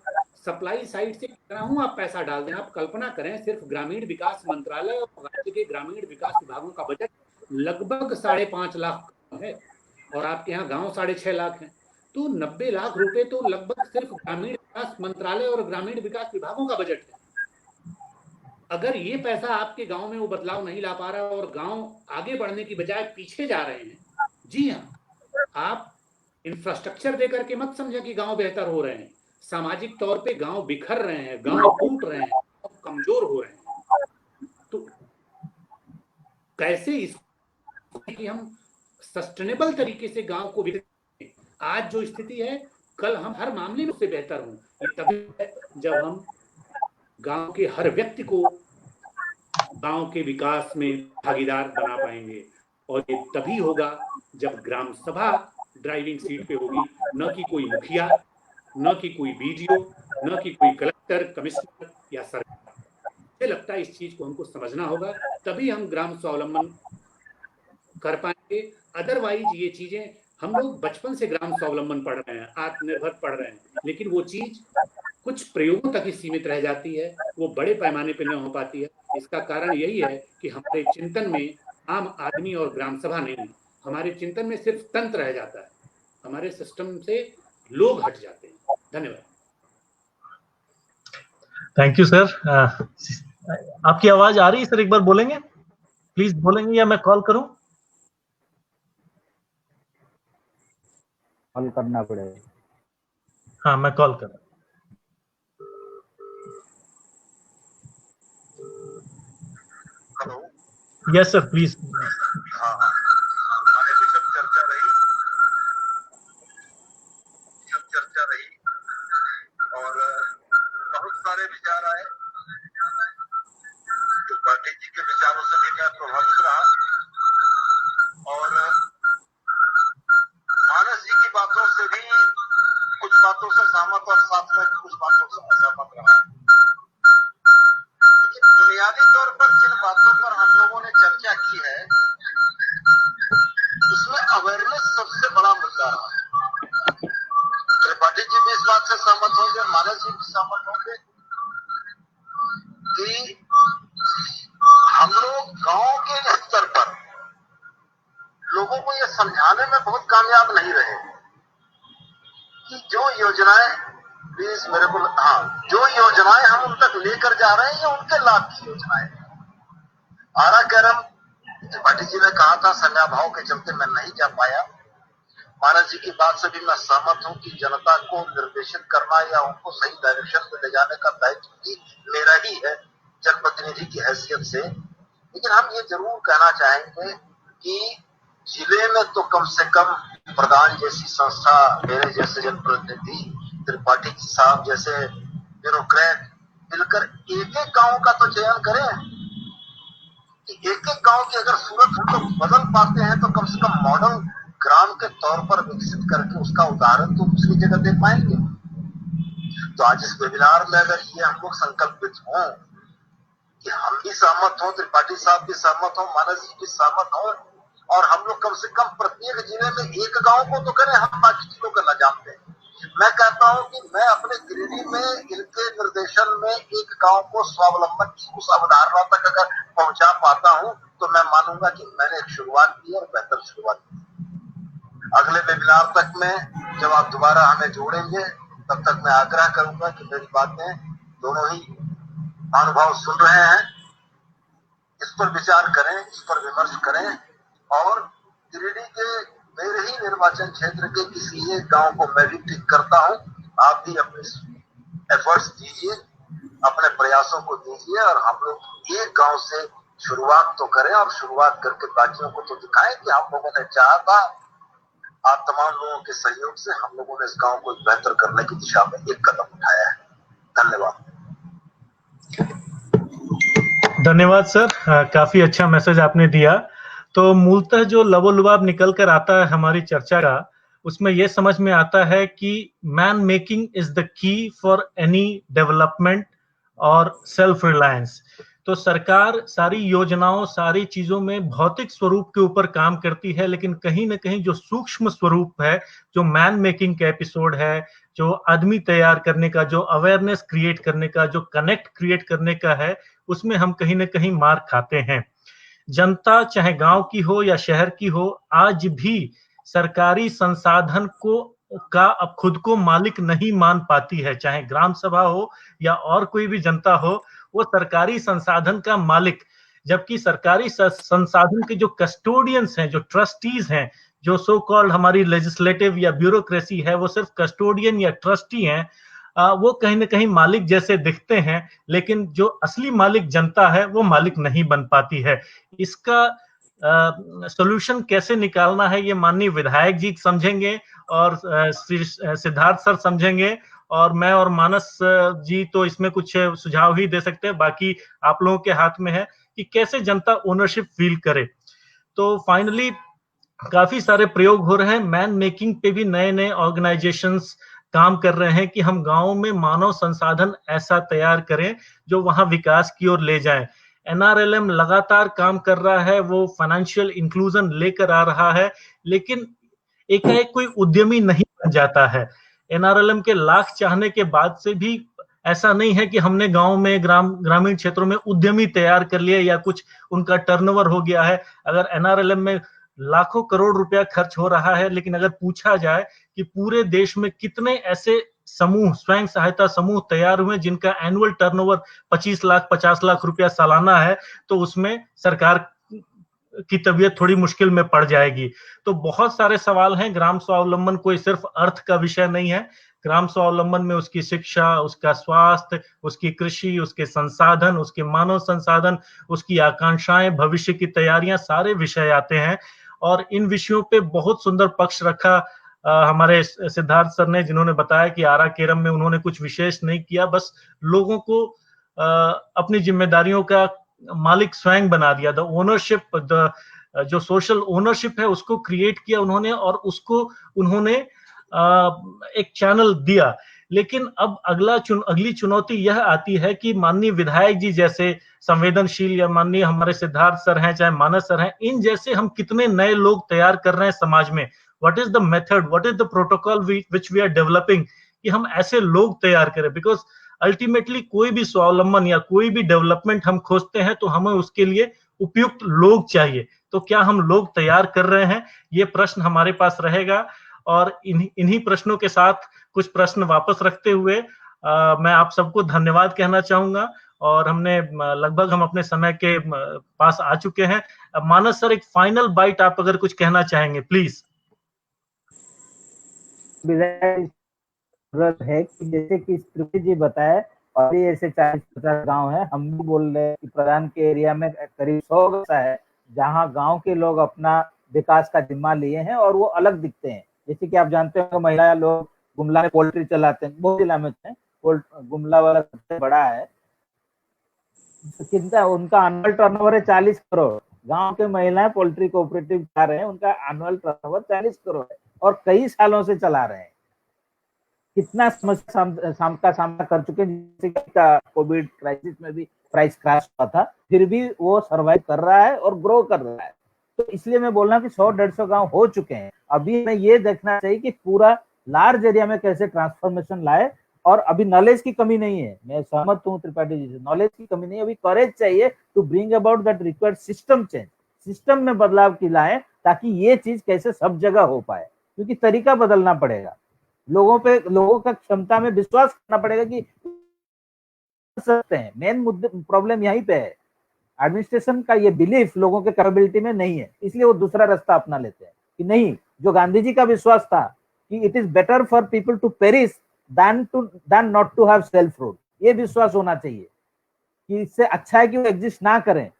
सप्लाई साइड से कितना हूं आप पैसा डाल दें। आप कल्पना करें, सिर्फ ग्रामीण विकास मंत्रालय और राज्य के ग्रामीण विकास विभागों का बजट लगभग 5.5 लाख है, और आपके यहाँ गांव 6.5 लाख है, तो 90 लाख रुपए तो लगभग सिर्फ ग्रामीण विकास मंत्रालय और ग्रामीण विकास विभागों का बजट है। अगर ये पैसा आपके गांव में वो बदलाव नहीं ला पा रहा और गांव आगे बढ़ने की बजाय पीछे जा रहे हैं, जी हाँ, आप इंफ्रास्ट्रक्चर देकर के मत समझें कि गांव बेहतर हो रहे हैं। सामाजिक तौर पे गांव बिखर रहे हैं, गांव टूट रहे हैं, कमजोर हो रहे हैं। तो कैसे इस कि हम सस्टेनेबल तरीके से गांव को विकसित, आज जो स्थिति है कल हम हर मामले में उससे बेहतर हों, ये तभी है जब हम गांव के हर व्यक्ति को गांव के विकास में भागीदार बना पाएंगे। और ये तभी होगा जब ग्राम सभा ड्राइविंग सीट पे होगी, न कि कोई मुखिया, न कि कोई बीडीओ, न कि कोई कलेक्टर, कमिश्नर या सरकार। मुझे लगता है इस चीज को हमको समझना होगा, तभी हम ग्राम स्वावलंबन कर पाएंगे। अदरवाइज ये चीजें हम लोग बचपन से ग्राम स्वावलंबन पढ़ रहे हैं, आत्मनिर्भर पढ़ रहे हैं, लेकिन वो चीज कुछ प्रयोगों तक ही सीमित रह जाती है, वो बड़े पैमाने पर न हो पाती है। इसका कारण यही है कि हमारे चिंतन में आम आदमी और ग्राम सभा नहीं, हमारे चिंतन में सिर्फ तंत्र रह जाता है, हमारे सिस्टम से लोग हट जाते हैं। धन्यवाद। Thank you sir. आपकी आवाज आ रही है सर? एक बार बोलेंगे प्लीज, बोलेंगे या मैं कॉल करूं? कॉल करना पड़ेगा। हाँ, मैं कॉल कर रहा हूं। Hello, yes sir, please. हाँ हाँ, हमारे विषम चर्चा रही और बहुत सारे विचार आए। त्रिपाठी जी के विचारों से भी मैं प्रभावित रहा और मानस जी की बातों से भी कुछ बातों से सहमत और साथ में कुछ बातों से असहमत रहा। लेकिन बुनियादी तौर पर जिन बातों पर हम लोगों ने चर्चा की है उसमें अवेयरनेस सबसे बड़ा मुद्दा रहा। त्रिपाठी जी भी इस बात से सहमत होंगे, मानस जी भी सहमत होंगे कि हम लोग गांव के स्तर पर लोगों को यह समझाने में बहुत कामयाब नहीं रहे कि जो योजनाएं, प्लीज मेरे को, हाँ, जो योजनाएं हम उन तक लेकर जा रहे हैं ये उनके लाभ की योजनाएं। आरा कैरम त्रिपाठी जी ने कहा था, समयाभाव के चलते मैं नहीं जा पाया। मानस जी की बात से भी मैं सहमत हूं कि जनता को निर्देशित करना या उनको सही डायरेक्शन में ले जाने का दायित्व भी मेरा ही है जनप्रतिनिधि की हैसियत से। लेकिन हम ये जरूर कहना चाहेंगे कि जिले में तो कम से कम प्रधान जैसी संस्था, मेरे जैसे जनप्रतिनिधि, त्रिपाठी जी साहब जैसे ब्यूरोक्रेट मिलकर एक एक गांव का तो चयन करें कि एक एक गांव की अगर सूरत हम लोग बदल पाते हैं तो कम से कम मॉडल ग्राम के तौर पर विकसित करके उसका उदाहरण तो दूसरी जगह दे पाएंगे। तो आज इस वेबिनार में अगर ये हम लोग संकल्पित हों कि हम भी सहमत हों, त्रिपाठी साहब भी सहमत हों, मानस जी भी सहमत हों और हम लोग कम से कम प्रत्येक जिले में एक गांव को तो करें, हम बाकी जिलों का न जानते हैं। मैं कहता हूं कि मैं अपने गिरिडीह में इनके निर्देशन में एक गांव को स्वावलंबन की उस अवधारणा तक अगर पहुंचा पाता हूं तो मैं मानूंगा कि मैंने एक शुरुआत की और बेहतर शुरुआत की। अगले वेबिनार तक में जब आप दोबारा हमें जोड़ेंगे तब तक मैं आग्रह करूंगा कि मेरी बातें दोनों ही अनुभव सुन रहे हैं, इस पर विचार करें, इस पर विमर्श करें और गिरिडीह के मेरे ही निर्वाचन क्षेत्र के किसी एक गांव को मैं भी टिक करता हूं। आप भी अपने एफर्ट्स दीजिए, अपने प्रयासों को दीजिए और हम लोग एक गांव से शुरुआत तो करें और शुरुआत करके बाकियों को तो दिखाएं कि हम लोगों ने चाहा था। आप तमाम लोगों के सहयोग से हम लोगों ने इस गांव को बेहतर करने की दिशा में एक कदम उठाया है। धन्यवाद। धन्यवाद सर, काफी अच्छा मैसेज आपने दिया। तो मूलतः जो लबोलुबाब निकल कर आता है हमारी चर्चा का, उसमें यह समझ में आता है कि man making is the key for any development और सेल्फ रिलायंस। तो सरकार सारी योजनाओं, सारी चीजों में भौतिक स्वरूप के ऊपर काम करती है, लेकिन कहीं ना कहीं जो सूक्ष्म स्वरूप है, जो मैन मेकिंग का एपिसोड है, जो आदमी तैयार करने का, जो अवेयरनेस क्रिएट करने का, जो कनेक्ट क्रिएट करने का है, उसमें हम कहीं ना कहीं मार खाते हैं। जनता चाहे गांव की हो या शहर की हो, आज भी सरकारी संसाधन का अब खुद को मालिक नहीं मान पाती है। चाहे ग्राम सभा हो या और कोई भी जनता हो, वो सरकारी संसाधन का मालिक, जबकि सरकारी संसाधन के जो कस्टोडियंस हैं, जो ट्रस्टीज हैं, जो सो कॉल्ड हमारी लेजिस्लेटिव या ब्यूरोक्रेसी है, वो सिर्फ कस्टोडियन या ट्रस्टी हैं। वो कहीं ना कहीं मालिक जैसे दिखते हैं, लेकिन जो असली मालिक जनता है वो मालिक नहीं बन पाती है। इसका सॉल्यूशन कैसे निकालना है ये माननीय विधायक जी समझेंगे और सिद्धार्थ सर समझेंगे, और मैं और मानस जी तो इसमें कुछ सुझाव ही दे सकते हैं। बाकी आप लोगों के हाथ में है कि कैसे जनता ओनरशिप फील करे। तो फाइनली काफी सारे प्रयोग हो रहे हैं, मैन मेकिंग पे भी नए नए ऑर्गेनाइजेशंस काम कर रहे हैं कि हम गांवों में मानव संसाधन ऐसा तैयार करें जो वहां विकास की ओर ले जाए। एनआरएलएम लगातार काम कर रहा है, वो फाइनेंशियल इंक्लूजन लेकर आ रहा है, लेकिन एकाएक कोई उद्यमी नहीं बन जाता है। एनआरएलएम के लाख चाहने के बाद से भी ऐसा नहीं है कि हमने गांव में ग्रामीण क्षेत्रों में उद्यमी तैयार कर लिए या कुछ उनका टर्नओवर हो गया है। अगर एनआरएलएम में लाखों करोड़ रुपया खर्च हो रहा है, लेकिन अगर पूछा जाए कि पूरे देश में कितने ऐसे समूह, स्वयं सहायता समूह तैयार हुए जिनका एनुअल टर्नओवर 25 लाख 50 लाख रुपया सालाना है, तो उसमें सरकार की तबीयत थोड़ी मुश्किल में पड़ जाएगी। तो बहुत सारे सवाल हैं। ग्राम स्वावलंबन कोई सिर्फ अर्थ का विषय नहीं है। ग्राम स्वावलंबन में उसकी शिक्षा, उसका स्वास्थ्य, उसकी कृषि, उसके संसाधन, उसके मानव संसाधन, उसकी आकांक्षाएं, भविष्य की तैयारियां, सारे विषय आते हैं। और इन विषयों पे बहुत सुंदर पक्ष रखा हमारे सिद्धार्थ सर ने, जिन्होंने बताया कि आरा केरम में उन्होंने कुछ विशेष नहीं किया, बस लोगों को अपनी जिम्मेदारियों का मालिक स्वयं बना दिया। द ओनरशिप, जो सोशल ओनरशिप है उसको क्रिएट किया उन्होंने, और उसको उन्होंने एक चैनल दिया। लेकिन अब अगली चुनौती यह आती है कि माननीय विधायक जी जैसे संवेदनशील, या माननीय हमारे सिद्धार्थ सर हैं, चाहे मानस सर हैं, इन जैसे हम कितने नए लोग तैयार कर रहे हैं समाज में। What is the method, what is the protocol which we are developing, कि हम ऐसे लोग तैयार करें। बिकॉज अल्टीमेटली कोई भी स्वावलंबन या कोई भी डेवलपमेंट हम खोजते हैं तो हमें उसके लिए उपयुक्त लोग चाहिए। तो क्या हम लोग तैयार कर रहे हैं, ये प्रश्न हमारे पास रहेगा। और इन्हीं प्रश्नों के साथ कुछ प्रश्न वापस रखते हुए मैं आप सबको धन्यवाद कहना चाहूंगा। और हमने लगभग हम अपने समय के पास आ चुके हैं। मानस सर, एक फाइनल बाइट आप अगर कुछ कहना चाहेंगे प्लीज। जरूरत है कि जैसे कि त्रिवेदी जी बताए, और भी ऐसे 40-50 गांव है, हम भी बोल रहे हैं कि प्रधान के एरिया में करीब 100 ऐसा है जहां गांव के लोग अपना विकास का जिम्मा लिए हैं और वो अलग दिखते हैं। जैसे कि आप जानते हो महिला लोग गुमला में पोल्ट्री चलाते हैं, बहुत जिला में गुमला वाला सबसे बड़ा है। तो कितना उनका एनुअल टर्नओवर है 40 करोड़। गांव के महिलाएं पोल्ट्री कोऑपरेटिव चला रहे हैं, उनका एनुअल टर्नओवर 40 करोड़ है और कई सालों से चला रहे हैं। कितना समस्या का सामना कर चुके हैं, जैसे कि कोविड क्राइसिस में भी प्राइस क्रैश हुआ था, फिर भी वो सर्वाइव कर रहा है और ग्रो कर रहा है। तो इसलिए मैं बोल रहा हूँ कि 100-150 गांव हो चुके हैं। अभी हमें ये देखना चाहिए कि पूरा लार्ज एरिया में कैसे ट्रांसफॉर्मेशन लाए। और अभी नॉलेज की कमी नहीं है, मैं सहमत हूँ त्रिपाठी जी से, नॉलेज की कमी नहीं है, अभी करेज चाहिए to bring about that required system change. System में बदलाव की लाए ताकि ये चीज कैसे सब जगह हो पाए, क्योंकि तरीका बदलना पड़ेगा। लोगों का क्षमता में विश्वास करना पड़ेगा कि सकते हैं। मेन मुद्दे प्रॉब्लम यहीं पे है, एडमिनिस्ट्रेशन का ये बिलीफ लोगों के कैपेबिलिटी में नहीं है, इसलिए वो दूसरा रास्ता अपना लेते हैं कि नहीं, जो गांधी जी का विश्वास था कि it is better for people to perish than not to have self rule, ये विश्वास होना चाहिए कि इससे अच्छा है कि वो एग्जिस्ट ना करें,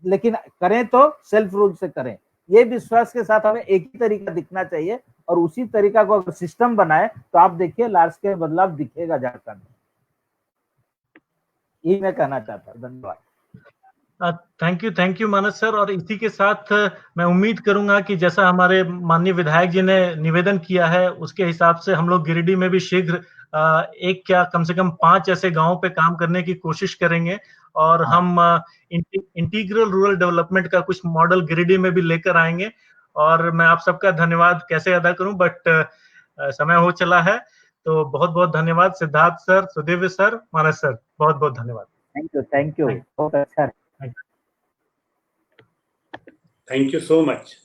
लेकिन करें तो सेल्फ रूल से करें। ये विश्वास के साथ हमें एक ही तरीका दिखना चाहिए, और उसी तरीका को अगर सिस्टम बनाए तो आप देखिए लार्ज स्केल बदलाव दिखेगा झारखंड में। यही मैं कहना चाहता हूँ। धन्यवाद। Thank you Manas sir. और इसी के साथ मैं उम्मीद करूंगा कि जैसा हमारे माननीय विधायक जी ने निवेदन किया है, उसके हिसाब से हम लोग गिरिडीह में भी शीघ्र एक क्या कम से कम 5 ऐसे गांवों पे काम करने की कोशिश करेंगे। और हम इंटीग्रल रूरल डेवलपमेंट का कुछ मॉडल गिरिडीह में भी लेकर आएंगे। और मैं आप सबका धन्यवाद कैसे अदा करूं, बट समय हो चला है। तो बहुत बहुत धन्यवाद सिद्धार्थ सर, सुदेव सर, मानस सर, बहुत बहुत धन्यवाद। थैंक यू, बहुत अच्छा। Thank you so much.